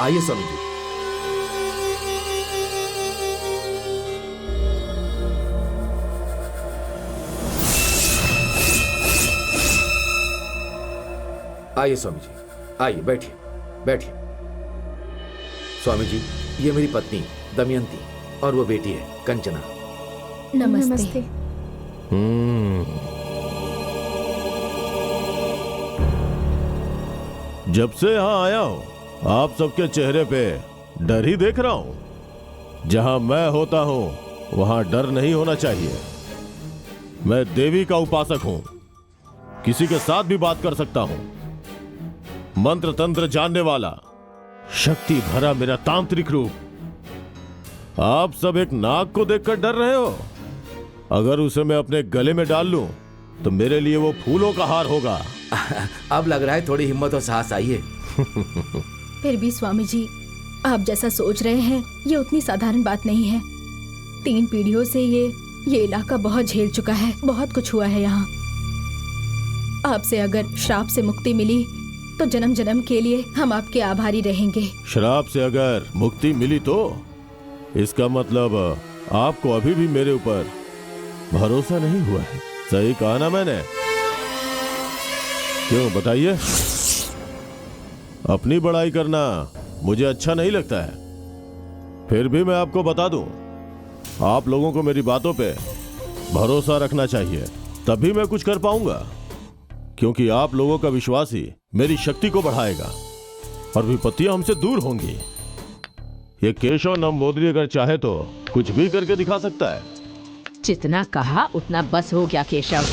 आइए स्वामी जी। आइए स्वामी जी, आइए, बैठिए बैठिए। स्वामी जी, ये मेरी पत्नी दमयंती और वो बेटी है कंचना। नमस्ते। जब से यहां आया हूं, आप सबके चेहरे पे डर ही देख रहा हूं। जहां मैं होता हूं, वहां डर नहीं होना चाहिए। मैं देवी का उपासक हूं, किसी के साथ भी बात कर सकता हूं। मंत्र तंत्र जानने वाला, शक्ति भरा मेरा तांत्रिक रूप। आप सब एक नाग को देखकर डर रहे हो। अगर उसे मैं अपने गले में डाल लूं तो मेरे लिए वो फूलों का हार होगा। अब लग रहा है थोड़ी हिम्मत और साहस आई है। फिर भी स्वामी जी, आप जैसा सोच रहे हैं ये उतनी साधारण बात नहीं है। 3 पीढ़ियों से ये इलाका बहुत झेल चुका है, बहुत कुछ हुआ है यहाँ। आपसे अगर श्राप से मुक्ति मिली तो जन्म जन्म के लिए हम आपके आभारी रहेंगे। श्राप से अगर मुक्ति मिली तो इसका मतलब आपको अभी भी मेरे ऊपर भरोसा नहीं हुआ है। सही कहा ना मैंने? क्यों बताइए? अपनी बड़ाई करना मुझे अच्छा नहीं लगता है। फिर भी मैं आपको बता दूं, आप लोगों को मेरी बातों पे भरोसा रखना चाहिए, तभी मैं कुछ कर पाऊंगा। क्योंकि आप लोगों का विश्वास ही मेरी शक्ति को बढ़ाएगा और विपत्तियां हमसे दूर होंगी। ये केशव नंबोदरी अगर चाहे तो कुछ भी करके दिखा सकता है। जितना कहा उतना बस हो गया केशव।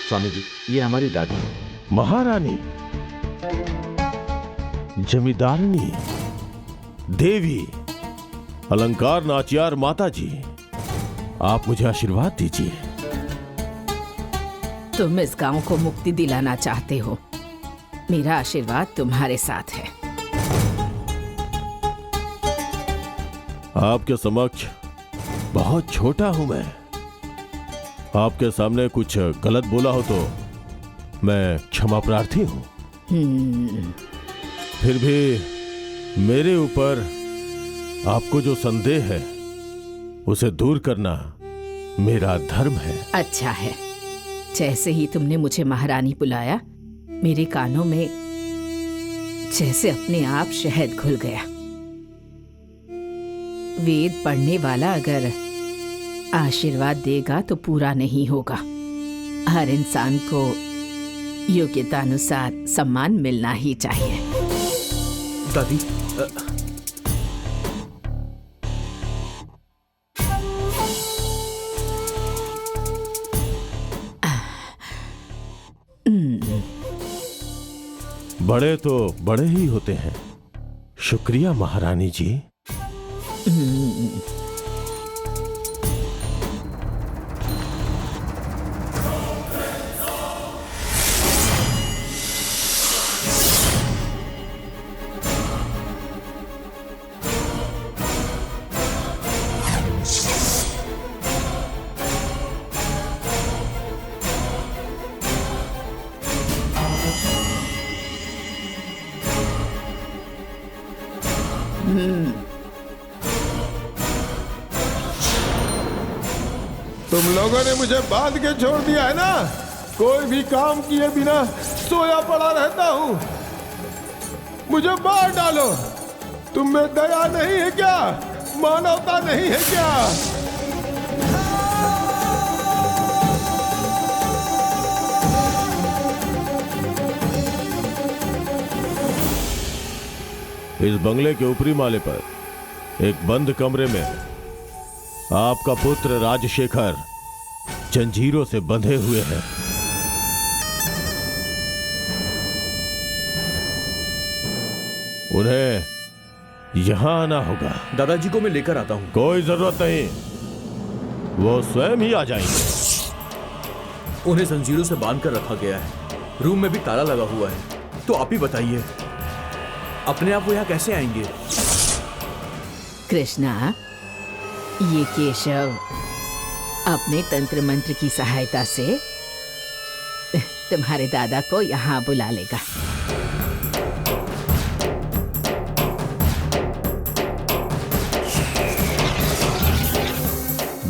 स्वामी जी, ये हमारी दादी है। महारानी, जमींदारनी, देवी, अलंकार नाचियार माता जी, आप मुझे आशीर्वाद दीजिए। तुम इस गांव को मुक्ति दिलाना चाहते हो, मेरा आशीर्वाद तुम्हारे साथ है। आपके समक्ष बहुत छोटा हूं मैं। आपके सामने कुछ गलत बोला हो तो मैं क्षमा प्रार्थी हूं। फिर भी मेरे ऊपर आपको जो संदेह है उसे दूर करना मेरा धर्म है। अच्छा है, जैसे ही तुमने मुझे महारानी बुलाया, मेरे कानों में जैसे अपने आप शहद घुल गया। वेद पढ़ने वाला अगर आशीर्वाद देगा तो पूरा नहीं होगा। हर इंसान को योग्यता अनुसार सम्मान मिलना ही चाहिए। दादी, बड़े तो बड़े ही होते हैं। शुक्रिया महारानी जी। तुम लोगों ने मुझे बांध के छोड़ दिया है ना। कोई भी काम किए बिना सोया पड़ा रहता हूँ। मुझे मार डालो। तुम में दया नहीं है क्या? मानवता नहीं है क्या? इस बंगले के ऊपरी माले पर एक बंद कमरे में आपका पुत्र राजशेखर जंजीरों से बंधे हुए हैं। उन्हें यहां आना होगा। दादाजी को मैं लेकर आता हूँ। कोई जरूरत नहीं, वो स्वयं ही आ जाएंगे। उन्हें जंजीरों से बांध कर रखा गया है, रूम में भी ताला लगा हुआ है। तो आप ही बताइए, अपने आप वो यहाँ कैसे आएंगे? कृष्णा, ये केशव अपने तंत्र मंत्र की सहायता से तुम्हारे दादा को यहाँ बुला लेगा।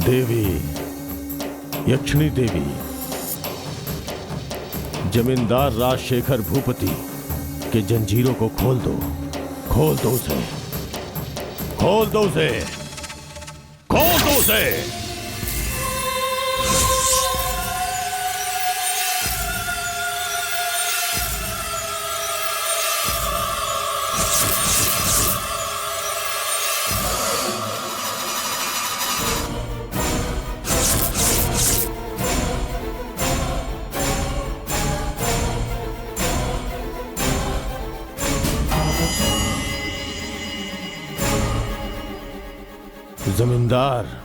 देवी, यक्षिणी देवी, जमींदार राजशेखर भूपति के जंजीरों को खोल दो। खोल दो उसे, खोल दो उसे, खोल दो उसे। जमींदार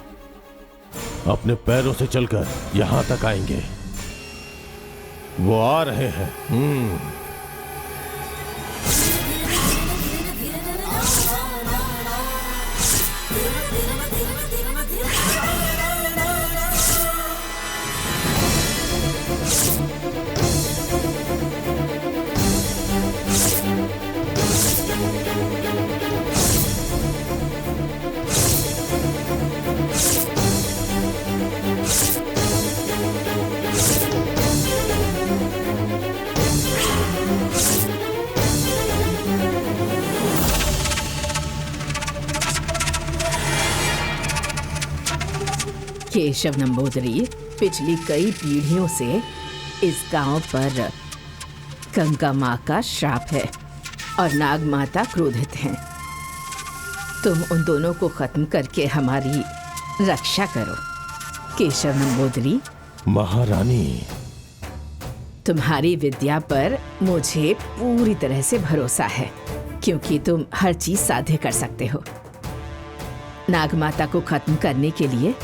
अपने पैरों से चलकर यहां तक आएंगे। वो आ रहे हैं। केशव नंबूदरी पिछली कई पीढ़ियों से इस गांव पर गंगा माँ का श्राप है और नाग माता क्रोधित हैं। तुम उन दोनों को खत्म करके हमारी रक्षा करो। केशव नंबूदरी, महारानी, तुम्हारी विद्या पर मुझे पूरी तरह से भरोसा है, क्योंकि तुम हर चीज साध्य कर सकते हो। नाग माता को खत्म करने के लिए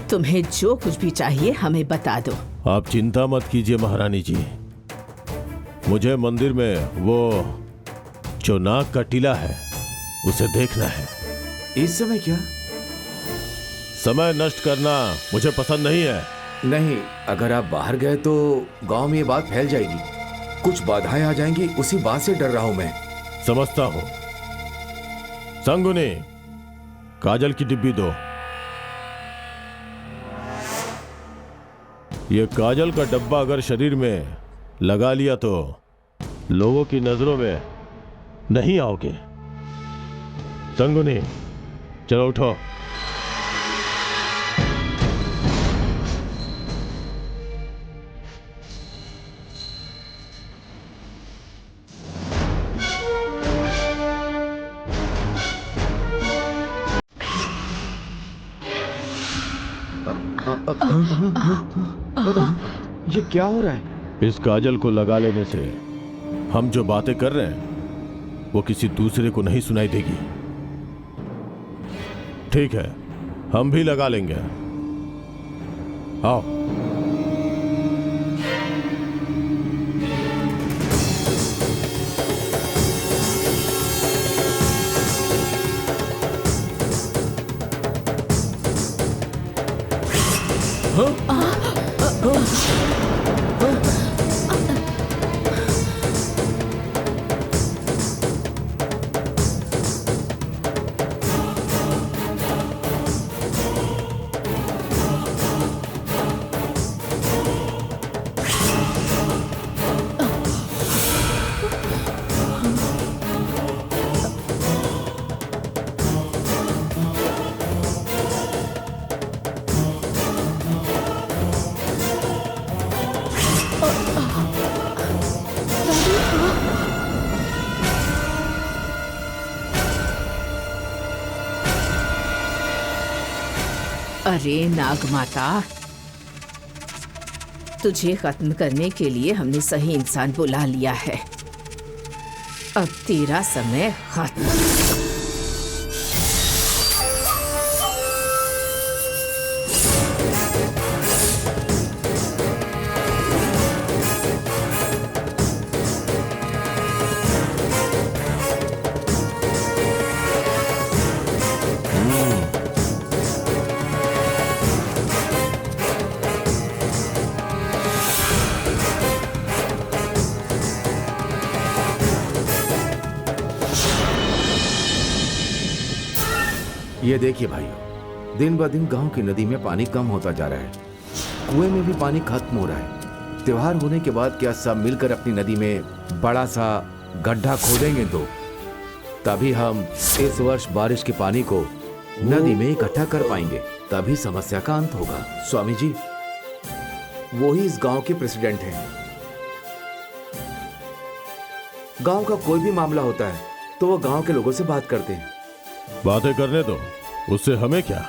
तुम्हें जो कुछ भी चाहिए हमें बता दो। आप चिंता मत कीजिए महारानी जी। मुझे मंदिर में वो जो नाग का टीला है उसे देखना है। इस समय क्या? समय नष्ट करना मुझे पसंद नहीं है। नहीं, अगर आप बाहर गए तो गांव में ये बात फैल जाएगी, कुछ बाधाएं आ जाएंगी। उसी बात से डर रहा हूं मैं। समझता हूं। संगुनी, काजल की डिब्बी दो। ये काजल का डब्बा अगर शरीर में लगा लिया तो लोगों की नजरों में नहीं आओगे। संगुनी, चलो उठो। ये क्या हो रहा है? इस काजल को लगा लेने से हम जो बातें कर रहे हैं वो किसी दूसरे को नहीं सुनाई देगी। ठीक है, हम भी लगा लेंगे। आओ। अरे नाग माता, तुझे खत्म करने के लिए हमने सही इंसान बुला लिया है। अब तेरा समय खत्म। ये देखिए भाइयों, दिन ब दिन गांव की नदी में पानी कम होता जा रहा है। कुएं में भी पानी खत्म हो रहा है। त्योहार होने के बाद क्या सब मिलकर अपनी नदी में बड़ा सा गड्ढा खोदेंगे तो तभी हम इस वर्ष बारिश के पानी को नदी में इकट्ठा कर पाएंगे, तभी समस्या का अंत होगा। स्वामी जी, वो ही इस गांव के प्रेसिडेंट हैं। गांव का कोई भी मामला होता है तो वो गांव के लोगों से बात करते हैं। बातें करने दो, उससे हमें क्या।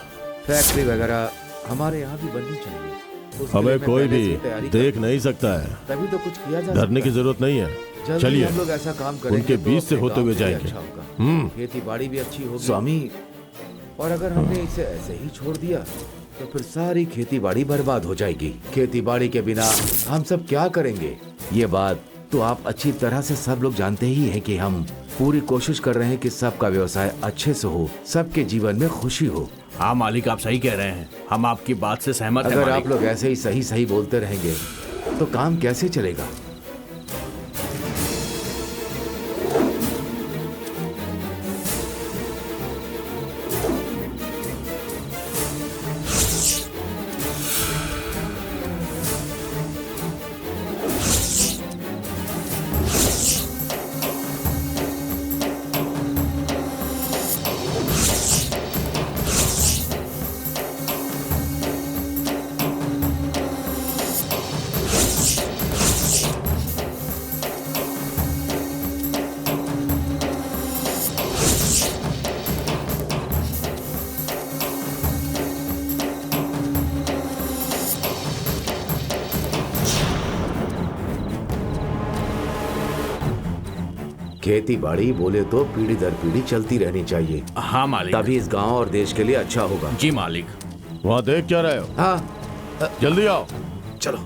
फैक्ट्री वगैरह हमारे यहाँ भी बननी चाहिए। उसके लिए हमें मैं कोई पहले भी से तैयारी देख कर- नहीं सकता है। तभी तो कुछ किया जा डरने की सकता है। जरूरत नहीं है। जल्दी चलिए, हम लोग ऐसा काम करेंगे उनके तो बीच से अपने होते गांव हुए के लिए जाएंगे। अच्छा होगा। खेती बाड़ी भी अच्छी होगी। स्वामी, और अगर हमने इसे ऐसे ही छोड़ दिया तो फिर सारी खेती बाड़ी बर्बाद हो जाएगी। खेती बाड़ी के बिना हम सब क्या करेंगे? ये बात तो आप अच्छी तरह से सब लोग जानते ही हैं कि हम पूरी कोशिश कर रहे हैं कि सबका व्यवसाय अच्छे से हो, सबके जीवन में खुशी हो। हाँ मालिक, आप सही कह रहे हैं, हम आपकी बात से सहमत हैं अगर मालिक। आप लोग ऐसे ही सही सही बोलते रहेंगे तो काम कैसे चलेगा? खेती बाड़ी बोले तो पीढ़ी दर पीढ़ी चलती रहनी चाहिए, हाँ मालिक। तभी इस गांव और देश के लिए अच्छा होगा। जी मालिक। वहां देख क्या रहे हो? हाँ जल्दी आओ। चलो।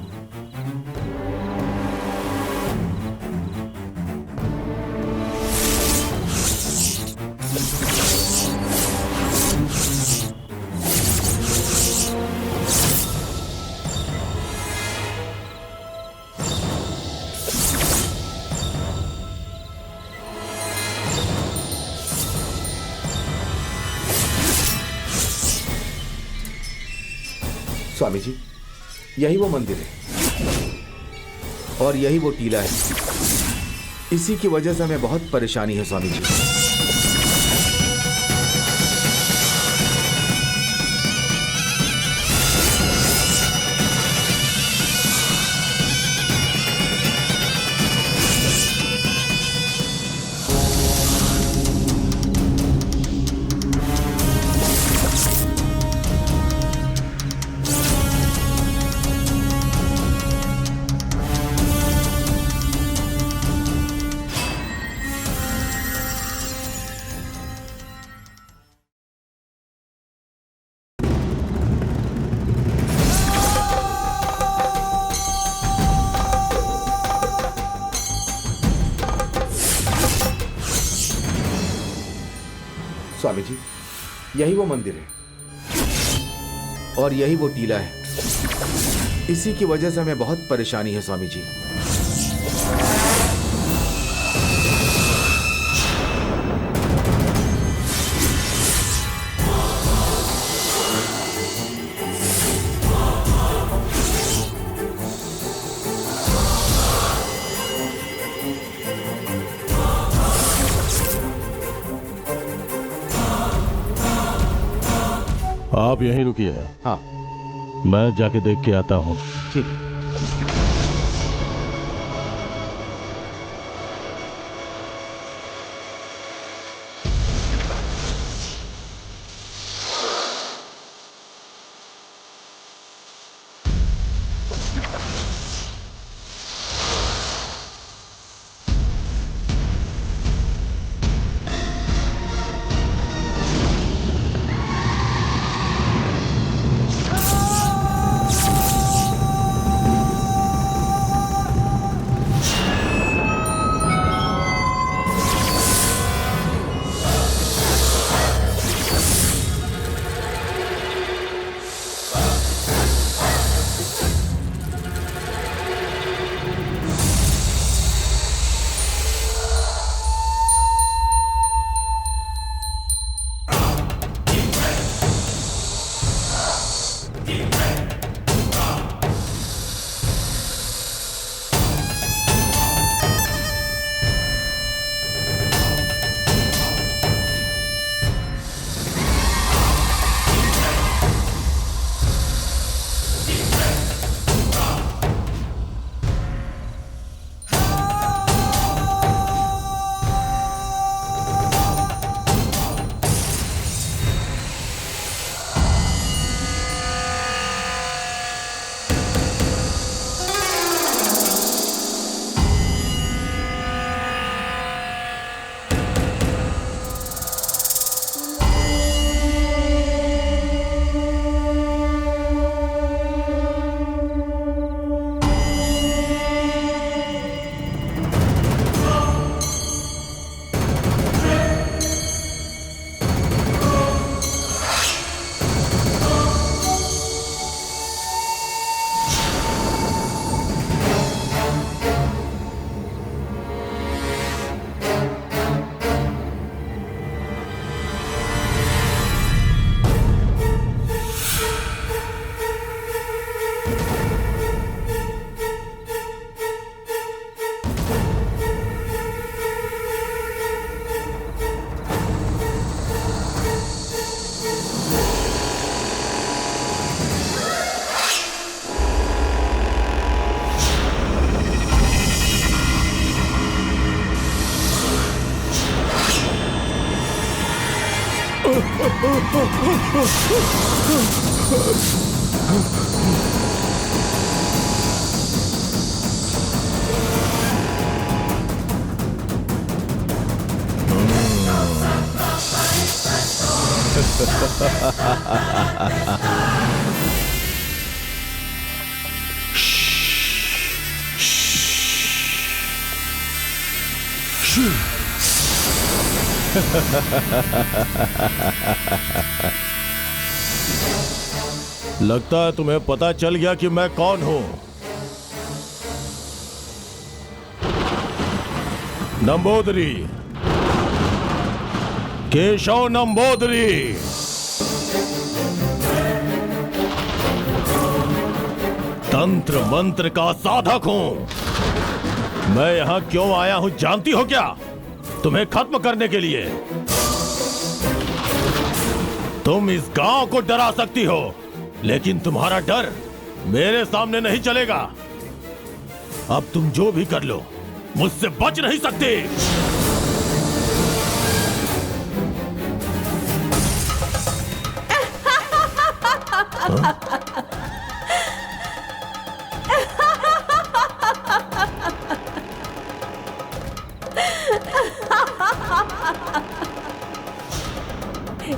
स्वामी जी, यही वो मंदिर है और यही वो टीला है। इसी की वजह से हमें बहुत परेशानी है स्वामी जी। स्वामी जी, यही वो मंदिर है और यही वो टीला है। इसी की वजह से हमें बहुत परेशानी है स्वामी जी। आप यहीं रुकिए। हाँ मैं जाके देख के आता हूँ। ठीक। लगता है तुम्हें पता चल गया कि मैं कौन हूं। नंबोदरी, केशव नंबोदरी। तंत्र मंत्र का साधक हूं। मैं यहां क्यों आया हूं जानती हो क्या? तुम्हें खत्म करने के लिए। तुम इस गांव को डरा सकती हो, लेकिन तुम्हारा डर मेरे सामने नहीं चलेगा। अब तुम जो भी कर लो, मुझसे बच नहीं सकते।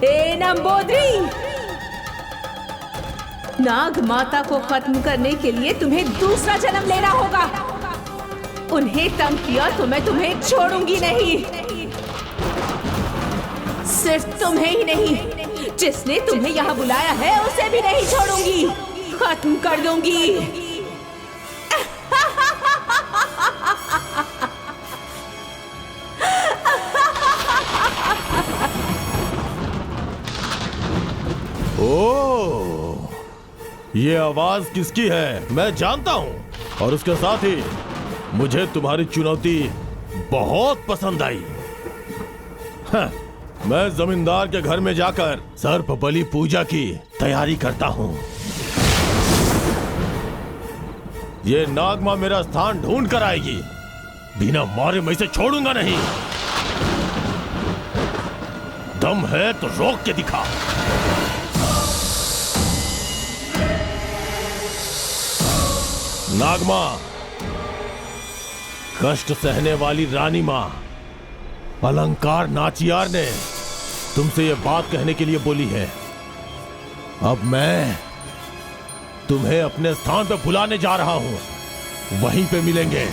ए नंबोदरी, नाग माता को खत्म करने के लिए तुम्हें दूसरा जन्म लेना होगा। उन्हें तंग किया तो मैं तुम्हें छोड़ूंगी नहीं। सिर्फ तुम्हें ही नहीं, जिसने तुम्हें यहाँ बुलाया है उसे भी नहीं छोड़ूंगी। खत्म कर दूंगी। ओह, ये आवाज किसकी है मैं जानता हूं, और उसके साथ ही मुझे तुम्हारी चुनौती बहुत पसंद आई। हाँ, मैं जमींदार के घर में जाकर सर्प बलि पूजा की तैयारी करता हूं। ये नागमा मेरा स्थान ढूंढ कर आएगी। बिना मारे मैं इसे छोड़ूंगा नहीं। दम है तो रोक के दिखा। नागमा, कष्ट सहने वाली रानी मां अलंकार नाचियार ने तुमसे यह बात कहने के लिए बोली है। अब मैं तुम्हें अपने स्थान पर बुलाने जा रहा हूं, वहीं पे मिलेंगे।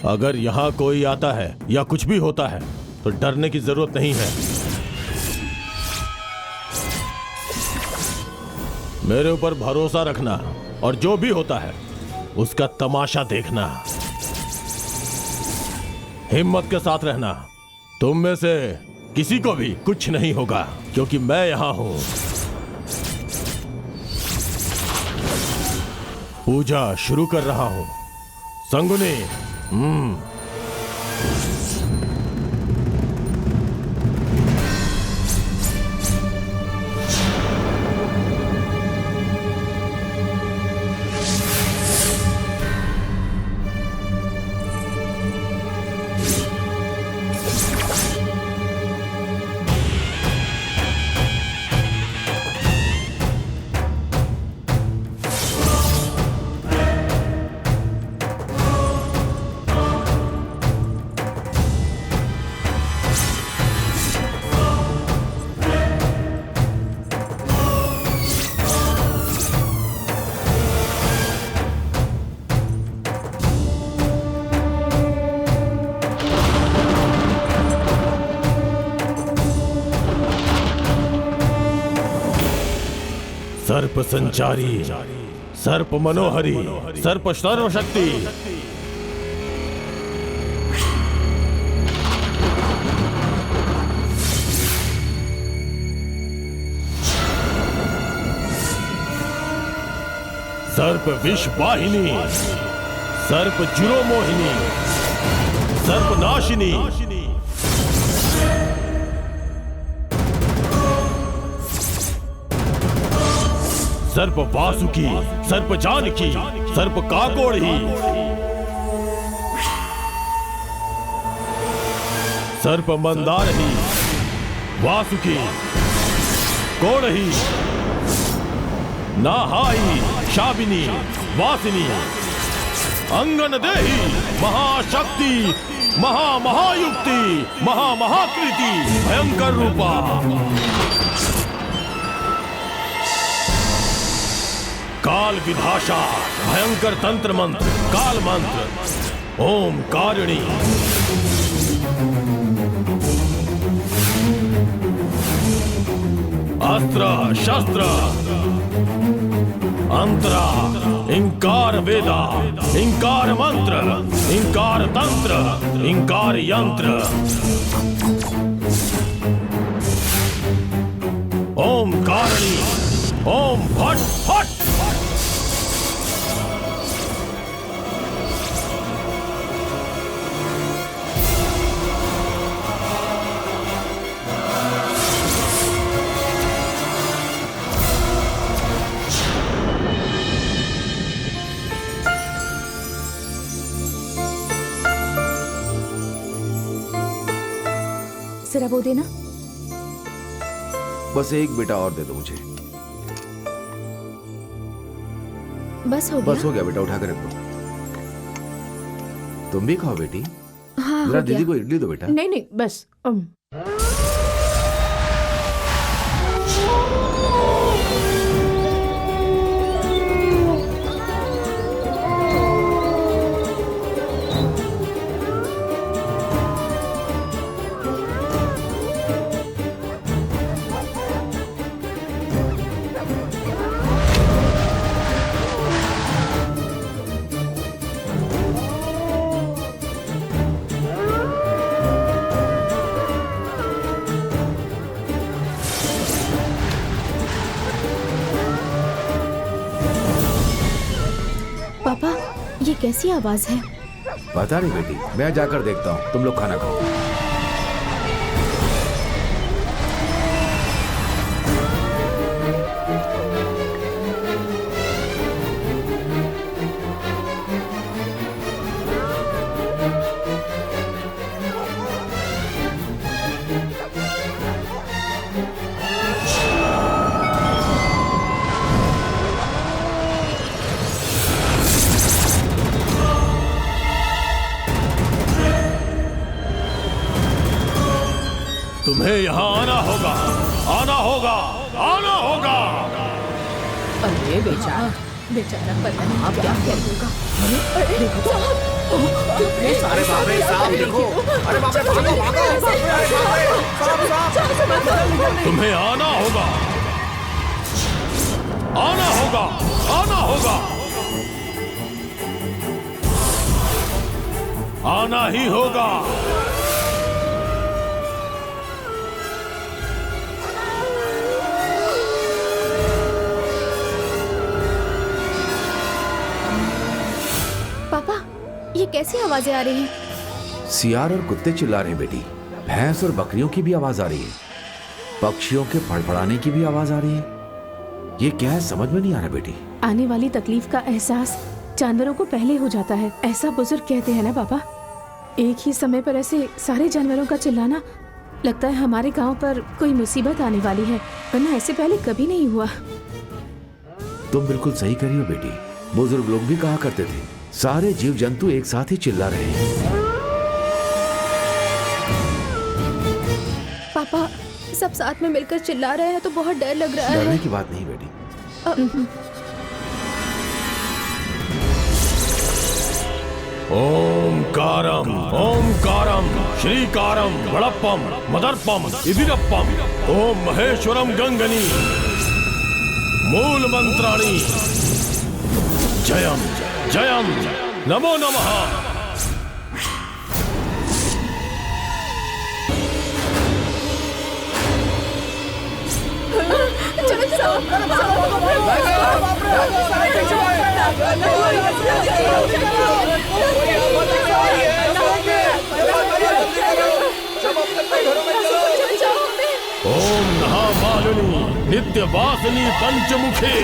अगर यहां कोई आता है या कुछ भी होता है तो डरने की जरूरत नहीं है। मेरे ऊपर भरोसा रखना और जो भी होता है उसका तमाशा देखना। हिम्मत के साथ रहना। तुम में से किसी को भी कुछ नहीं होगा, क्योंकि मैं यहां हूं। पूजा शुरू कर रहा हूं। संगुनी, सर्प संचारी, सर्प मनोहरी, सर्प सर्वशक्ति। सर्प विषवाहिनी, सर्प जुरोमोहिनी, सर्प नाशिनी, सर्प वासुकी, सर्प जानकी, सर्प काकोड़ी, सर्प मंदारही, वासुकी, कोड़ही, नाहाई, शाबिनी, वासिनी, अंगन देही, महाशक्ति, महामहायुक्ति, महामहाकृति, भयंकर रूपा। काल विधाशा, भयंकर तंत्र मंत्र, काल मंत्र, ओम कारिणी। अस्त्र शस्त्र, अंतरा, इंकार वेदा, इंकार मंत्र, इंकार तंत्र, इंकार यंत्र। ओम कारिणी, ओम फट फट। जरा वो देना। बस एक बेटा और दे दो मुझे। बस हो गया? बस हो गया बेटा, उठा कर रख दो। तुम भी खाओ बेटी। हाँ, हो जरा गया। दीदी को इडली दो बेटा। नहीं नहीं बस पापा, ये कैसी आवाज है? पता नहीं बेटी, मैं जाकर देखता हूँ, तुम लोग खाना खाओ। तुम्हें यहाँ आना होगा, आना होगा, आना होगा। अरे बेचारा बेचारा पता नहीं आप क्या करेगा। अरे बाप रे, साहब देखो। अरे बाप रे, भागो भागो। अरे बाप रे, तुम्हें आना होगा, आना होगा, आना होगा, आना ही होगा। पापा, ये कैसी आवाजें आ रही हैं? सियार और कुत्ते चिल्ला रहे हैं बेटी, भैंस और बकरियों की भी आवाज आ रही है, पक्षियों के फड़फड़ाने की भी आवाज आ रही है। ये क्या है समझ में नहीं आ रहा बेटी। आने वाली तकलीफ का एहसास जानवरों को पहले हो जाता है, ऐसा बुजुर्ग कहते हैं ना पापा। एक ही समय पर ऐसे सारे जानवरों का चिल्लाना, लगता है हमारे गांव पर कोई मुसीबत आने वाली है, वरना ऐसे पहले कभी नहीं हुआ। तुम बिल्कुल सही कह रही हो बेटी, बुजुर्ग लोग भी कहा करते थे सारे जीव जंतु एक साथ ही चिल्ला रहे हैं। पापा, सब साथ में मिलकर चिल्ला रहे हैं तो बहुत डर लग रहा है। डरने की बात नहीं बेटी। ओमकारम, ओमकारम, श्रीकारम, बड़प्पम, मदर्पम, इदिरप्पम, ओम महेश्वरम गंगनी। मूल मंत्राणी जयम जयम नमो नमः। ओम महामालिनी नित्य वासिनी पंचमुखी।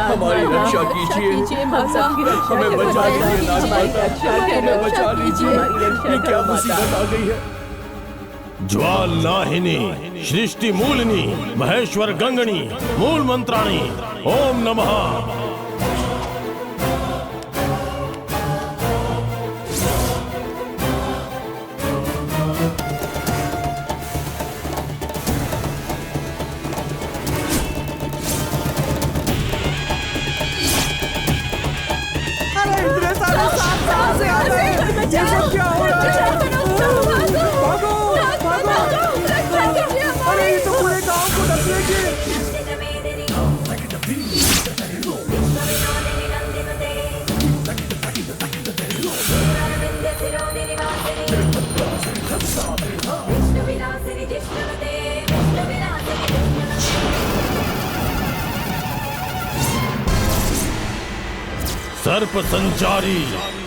हमारी रक्षा कीजिए, हमें बचा लीजिए नाग माता, हमें बचा लीजिए। ये क्या मुसीबत आ गई है? ज्वालाहिनी सृष्टि मूलिनी महेश्वर गंगणी मूल मंत्राणी ओम नमः। सर्प संचारी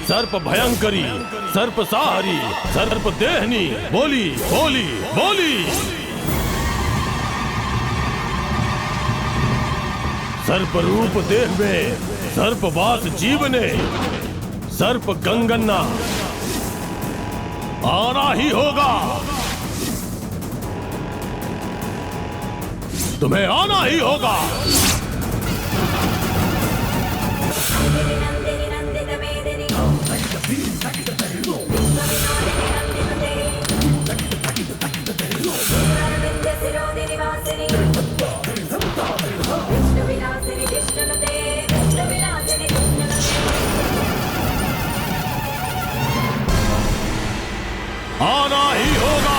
सर्प भयंकरी सर्प साहरी सर्प देहनी बोली बोली बोली। सर्प रूप देह में सर्पवास जीवने सर्प गंगन्ना आना ही होगा, तुम्हें आना ही होगा। आना ही होगा।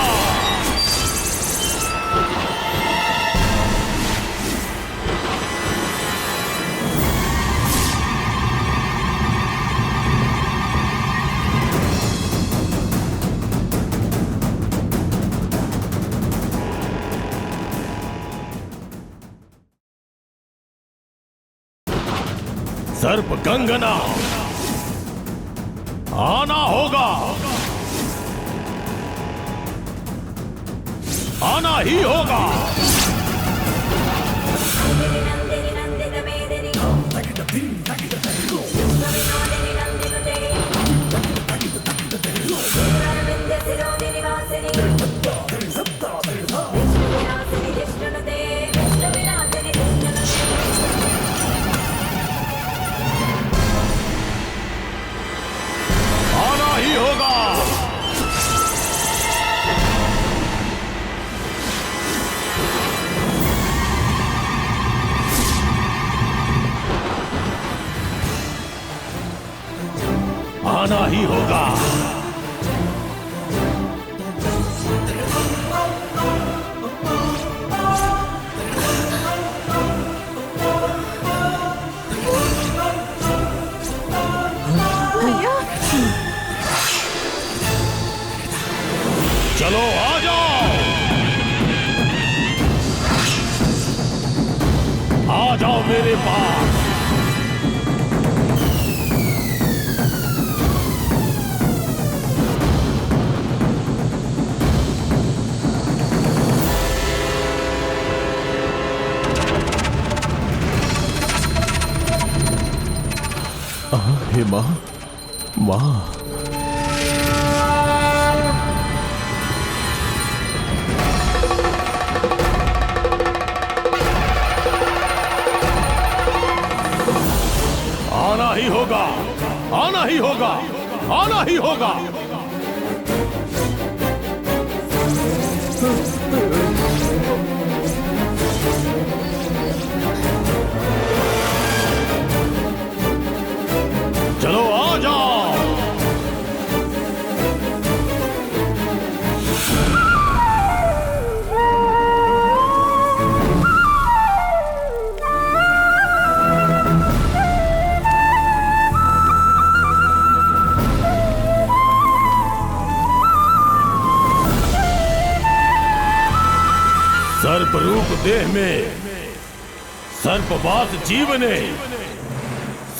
सर्प गंगना आना होगा, आना ही होगा। आना ही होगा। आना ही होगा। चलो आ जाओ, आ जाओ मेरे पास। हे माँ, माँ, आना ही होगा, आना ही होगा, आना ही होगा। चलो आ जाओ। सर्प रूप देह में, सर्पवास जीवने,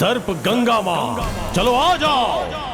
सर्प गंगा मां, चलो आ जाओ।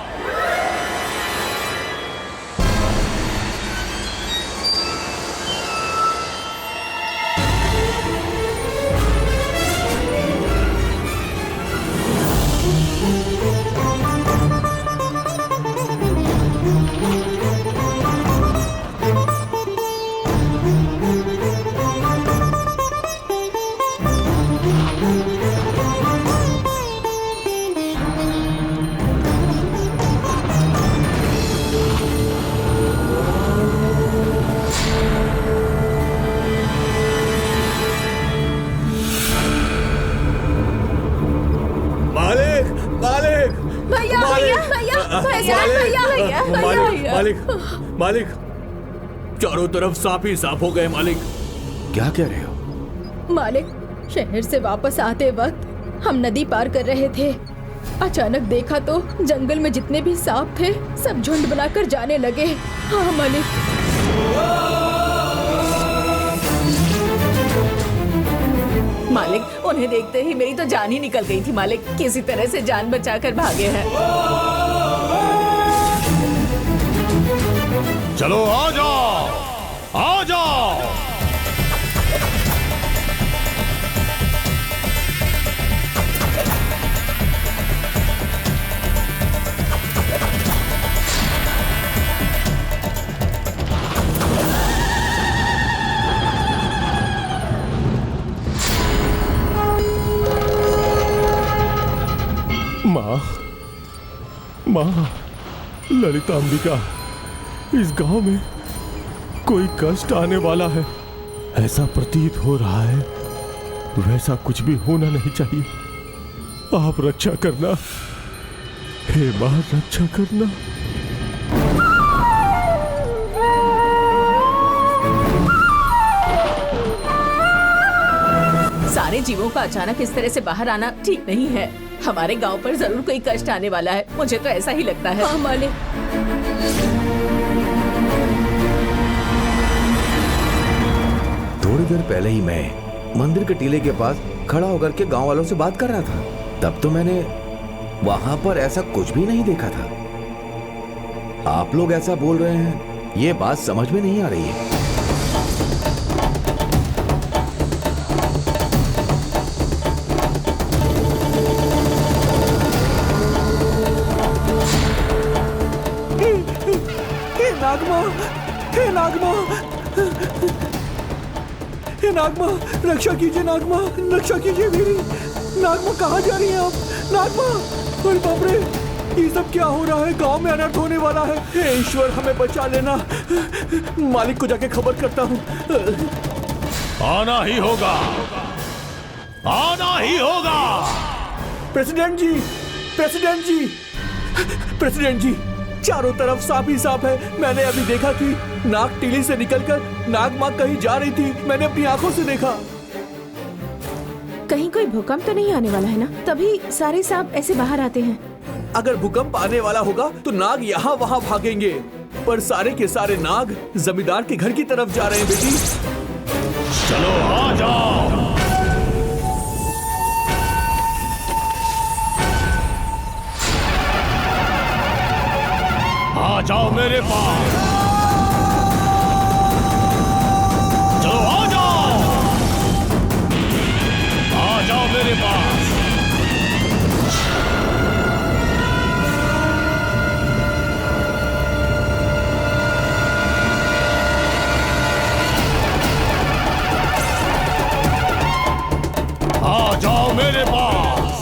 मालिक, मालिक, चारों तरफ सांप ही सांप हो गए मालिक। क्या कह रहे हो? मालिक, शहर से वापस आते वक्त हम नदी पार कर रहे थे। अचानक देखा तो जंगल में जितने भी सांप थे सब झुंड बनाकर जाने लगे। हाँ मालिक। मालिक, उन्हें देखते ही मेरी तो जान ही निकल गई थी मालिक। किसी तरह से जान बचाकर भागे हैं। चलो आ जाओ, आ जाओ। माँ, माँ, ललिता अंबिका, इस गांव में कोई कष्ट आने वाला है। ऐसा प्रतीत हो रहा है, वैसा कुछ भी होना नहीं चाहिए। आप रक्षा करना, हे मां, रक्षा करना। सारे जीवों का अचानक इस तरह से बाहर आना ठीक नहीं है। हमारे गांव पर जरूर कोई कष्ट आने वाला है, मुझे तो ऐसा ही लगता है। हाँ मालिक। थोड़ी देर पहले ही मैं मंदिर के टीले के पास खड़ा होकर के गांव वालों से बात कर रहा था। तब तो मैंने वहां पर ऐसा कुछ भी नहीं देखा था। आप लोग ऐसा बोल रहे हैं, ये बात समझ में नहीं आ रही है। नागमा, रक्षा कीजिए नागमा, रक्षा कीजिए मेरी। नागमा, कहाँ जा रही हैं आप? नागमा, अरे बाप रे, ये सब क्या हो रहा है? गांव में अनर्थ होने वाला है। हे ईश्वर, हमें बचा लेना। मालिक को जाके खबर करता हूँ। आना ही होगा, आना ही होगा। प्रेसिडेंट जी, प्रेसिडेंट जी, प्रेसिडेंट जी, चारों तरफ सांप ही सांप है। मैंने अभी देखा कि नाग टीली से निकलकर नाग माँ कहीं जा रही थी। मैंने अपनी आंखों से देखा। कहीं कोई भूकंप तो नहीं आने वाला है ना, तभी सारे सांप ऐसे बाहर आते हैं। अगर भूकंप आने वाला होगा तो नाग यहाँ वहाँ भागेंगे, पर सारे के सारे नाग जमींदार के घर की तरफ जा रहे हैं। बेटी चलो आ जाओ। आ जाओ मेरे पास। चलो आ जाओ। आ जाओ मेरे पास। आ जाओ मेरे पास।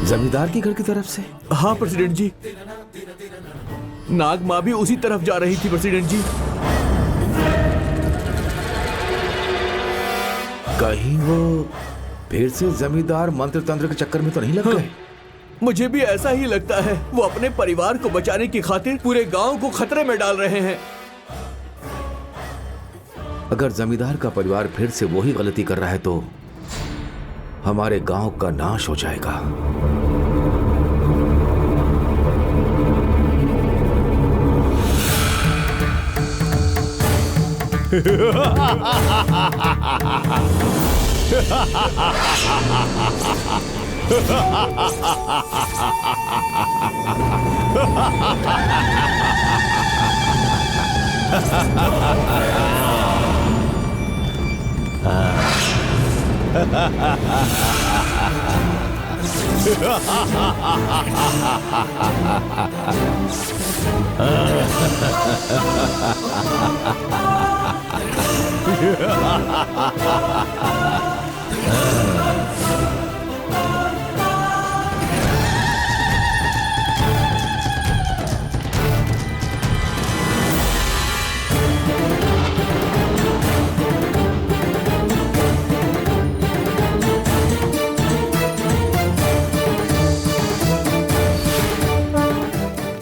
जमींदार के घर की तरफ से? हाँ प्रेसिडेंट जी, नाग माँ भी उसी तरफ जा रही थी प्रेसिडेंट जी। कहीं वो फिर से जमींदार मंत्र तंत्र के चक्कर में तो नहीं लग गए? मुझे भी ऐसा ही लगता है। वो अपने परिवार को बचाने की खातिर पूरे गांव को खतरे में डाल रहे हैं। अगर जमींदार का परिवार फिर से वही गलती कर रहा है तो हमारे गांव का नाश हो जाएगा।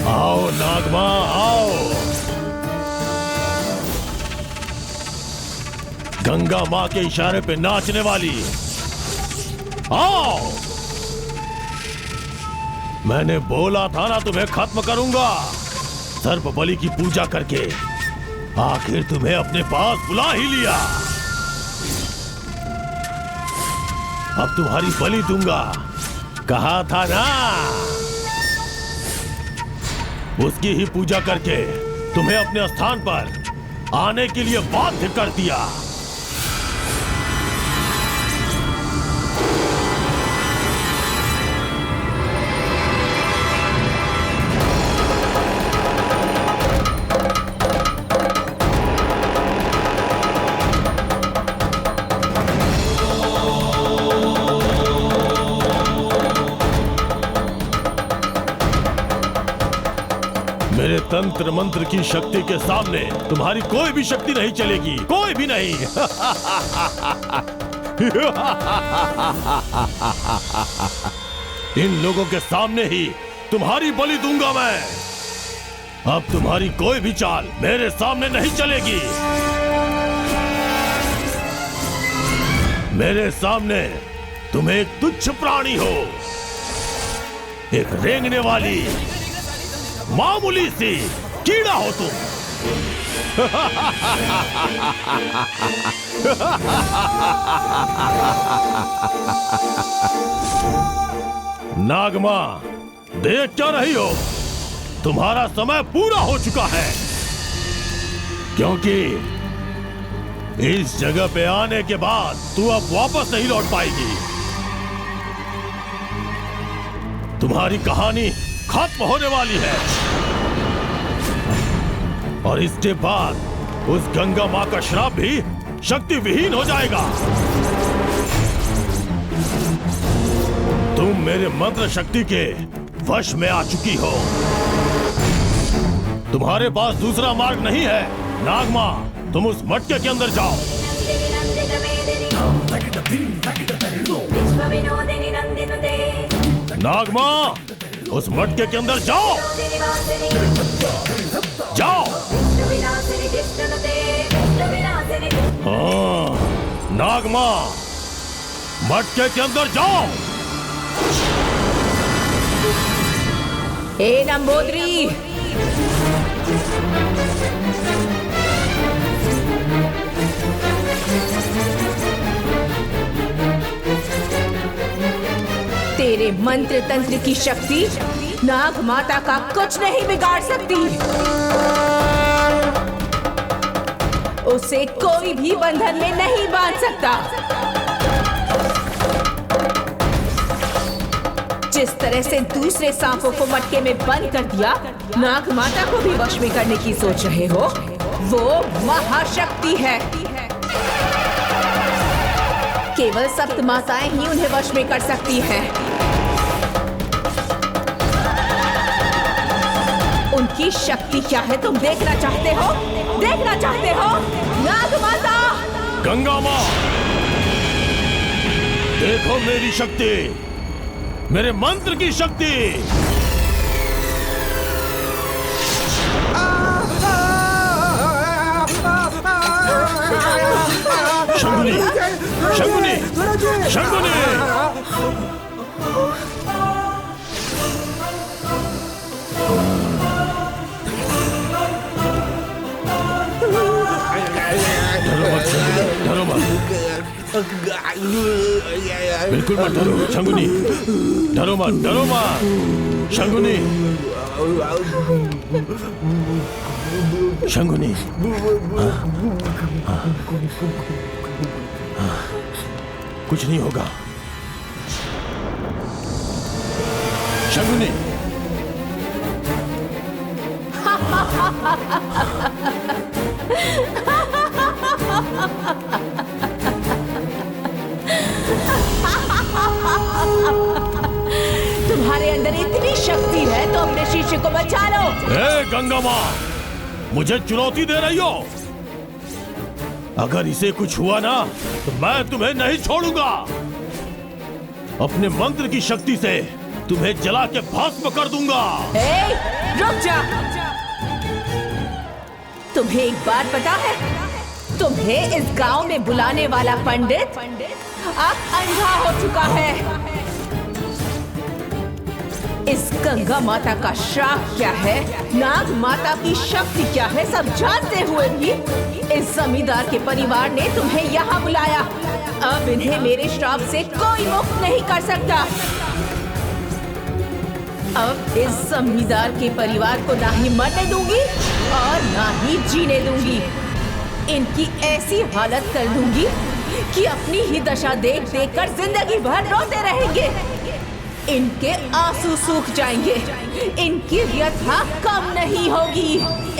आओ नागमा आओ। गंगा माँ के इशारे पे नाचने वाली आओ। मैंने बोला था ना तुम्हें खत्म करूंगा। सर्प बलि की पूजा करके आखिर तुम्हें अपने पास बुला ही लिया। अब तुम्हारी बलि दूंगा, कहा था ना। उसकी ही पूजा करके तुम्हें अपने स्थान पर आने के लिए बाध्य कर दिया। मेरे तंत्र मंत्र की शक्ति के सामने तुम्हारी कोई भी शक्ति नहीं चलेगी, कोई भी नहीं। इन लोगों के सामने ही तुम्हारी बलि दूंगा मैं। अब तुम्हारी कोई भी चाल मेरे सामने नहीं चलेगी। मेरे सामने तुम एक तुच्छ प्राणी हो, एक रेंगने वाली मामूली सी कीड़ा हो तुम। नागमा, देख क्या रही हो? तुम्हारा समय पूरा हो चुका है, क्योंकि इस जगह पे आने के बाद तू अब वापस नहीं लौट पाएगी। तुम्हारी कहानी खत्म होने वाली है और इसके बाद उस गंगा मां का श्राप भी शक्ति विहीन हो जाएगा। तुम मेरे मंत्र शक्ति के वश में आ चुकी हो। तुम्हारे पास दूसरा मार्ग नहीं है नागमा। तुम उस मटके के अंदर जाओ। नागमा, उस मटके के अंदर जाओ, जाओ। हाँ, नागमा, मटके के अंदर जाओ। ए नंबोदरी, तेरे मंत्र तंत्र की शक्ति नाग माता का कुछ नहीं बिगाड़ सकती। उसे कोई भी बंधन में नहीं बांध सकता। जिस तरह से दूसरे सांपों को मटके में बंद कर दिया, नाग माता को भी वश में करने की सोच रहे हो। वो महाशक्ति है। केवल सप्त माताएं ही उन्हें वश में कर सकती हैं। उनकी शक्ति क्या है तुम देखना चाहते हो? देखना चाहते हो? नाग माता! गंगा माँ, देखो मेरी शक्ति, मेरे मंत्र की शक्ति। शंकुनी, शंकुनी, शंकुनी। डरो मत, बिल्कुल मत डरो शंकुनी, डरो मत, डरो मत शंकुनी, शंकुनी। कुछ नहीं होगा शंकुनी। तुम्हारे अंदर इतनी शक्ति है तो अपने शिष्य को बचा लो। ए गंगा माँ, मुझे चुनौती दे रही हो? अगर इसे कुछ हुआ ना तो मैं तुम्हें नहीं छोड़ूंगा। अपने मंत्र की शक्ति से तुम्हें जला के भस्म कर दूंगा। ए, रुक जा। तुम्हें एक बात पता है? तुम्हें इस गांव में बुलाने वाला पंडित अब अंधा हो चुका है। इस गंगा माता का श्राप क्या है, नाग माता की शक्ति क्या है, सब जानते हुए भी इस जमींदार के परिवार ने तुम्हें यहाँ बुलाया। अब इन्हें मेरे श्राप से कोई मुक्त नहीं कर सकता। अब इस जमींदार के परिवार को ना ही मरने दूंगी और ना ही जीने दूंगी। इनकी ऐसी हालत कर दूंगी कि अपनी ही दशा देख देख कर जिंदगी भर रोते रहेंगे। इनके आंसू सूख जाएंगे, इनकी व्यथा कम नहीं होगी।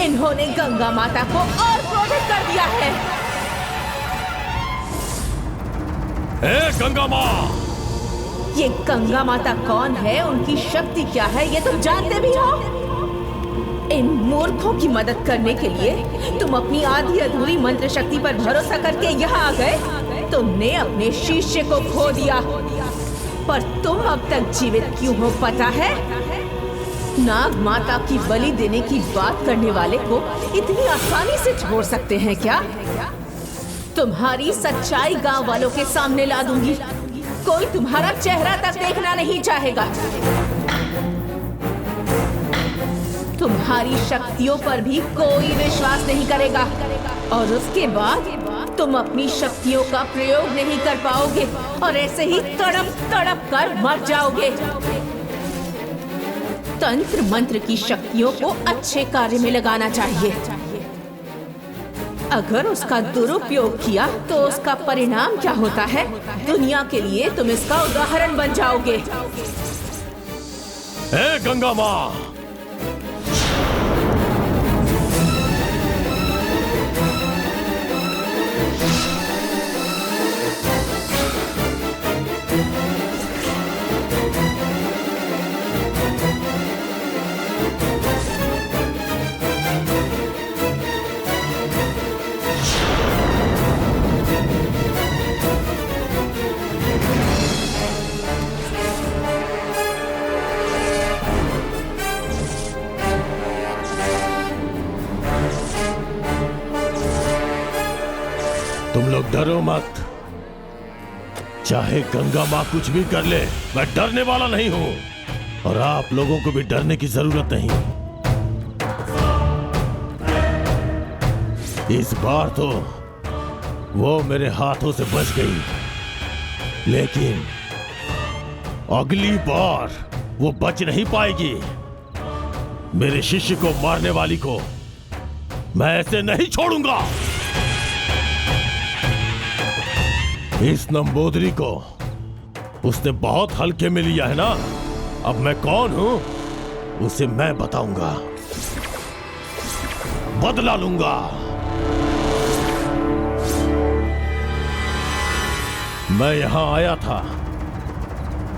इन्होंने गंगा माता को और क्रोधित कर दिया है। ए गंगा माँ, ये गंगा माता कौन है, उनकी शक्ति क्या है, ये तुम जानते भी हो? इन मूर्खों की मदद करने के लिए तुम अपनी आधी अधूरी मंत्र शक्ति पर भरोसा करके यहाँ आ गए। तुमने अपने शिष्य को खो दिया, पर तुम अब तक जीवित क्यों हो पता है? नाग माता की बलि देने की बात करने वाले को इतनी आसानी से छोड़ सकते हैं क्या? तुम्हारी सच्चाई गांव वालों के सामने ला दूंगी। कोई तुम्हारा चेहरा तक देखना नहीं चाहेगा। तुम्हारी शक्तियों पर भी कोई विश्वास नहीं करेगा और उसके बाद तुम अपनी शक्तियों का प्रयोग नहीं कर पाओगे और ऐसे ही तड़प तड़प कर मर जाओगे। तंत्र मंत्र की शक्तियों को अच्छे कार्य में लगाना चाहिए। अगर उसका दुरुपयोग किया तो उसका परिणाम क्या होता है, दुनिया के लिए तुम इसका उदाहरण बन जाओगे। ए गंगा माँ, चाहे गंगा माँ कुछ भी कर ले, मैं डरने वाला नहीं हूं और आप लोगों को भी डरने की जरूरत नहीं। इस बार तो वो मेरे हाथों से बच गई, लेकिन अगली बार वो बच नहीं पाएगी। मेरे शिष्य को मारने वाली को मैं ऐसे नहीं छोड़ूंगा। इस नंबोदरी को उसने बहुत हल्के में लिया है ना। अब मैं कौन हूं उसे मैं बताऊंगा, बदला लूंगा। मैं यहां आया था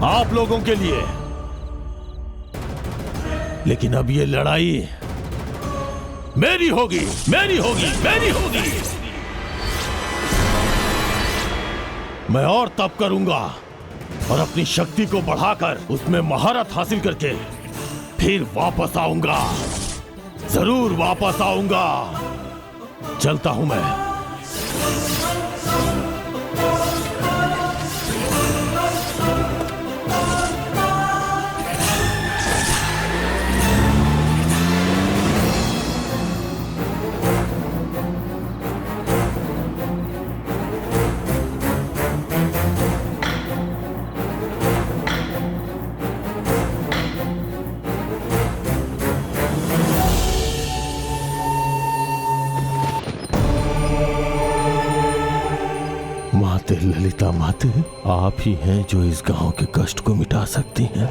आप लोगों के लिए, लेकिन अब ये लड़ाई मेरी होगी, मेरी होगी, मेरी होगी। मैं और तप करूंगा और अपनी शक्ति को बढ़ाकर उसमें महारत हासिल करके फिर वापस आऊंगा, जरूर वापस आऊंगा। चलता हूं मैं। माते ललिता माते, आप ही हैं जो इस गांव के कष्ट को मिटा सकती हैं।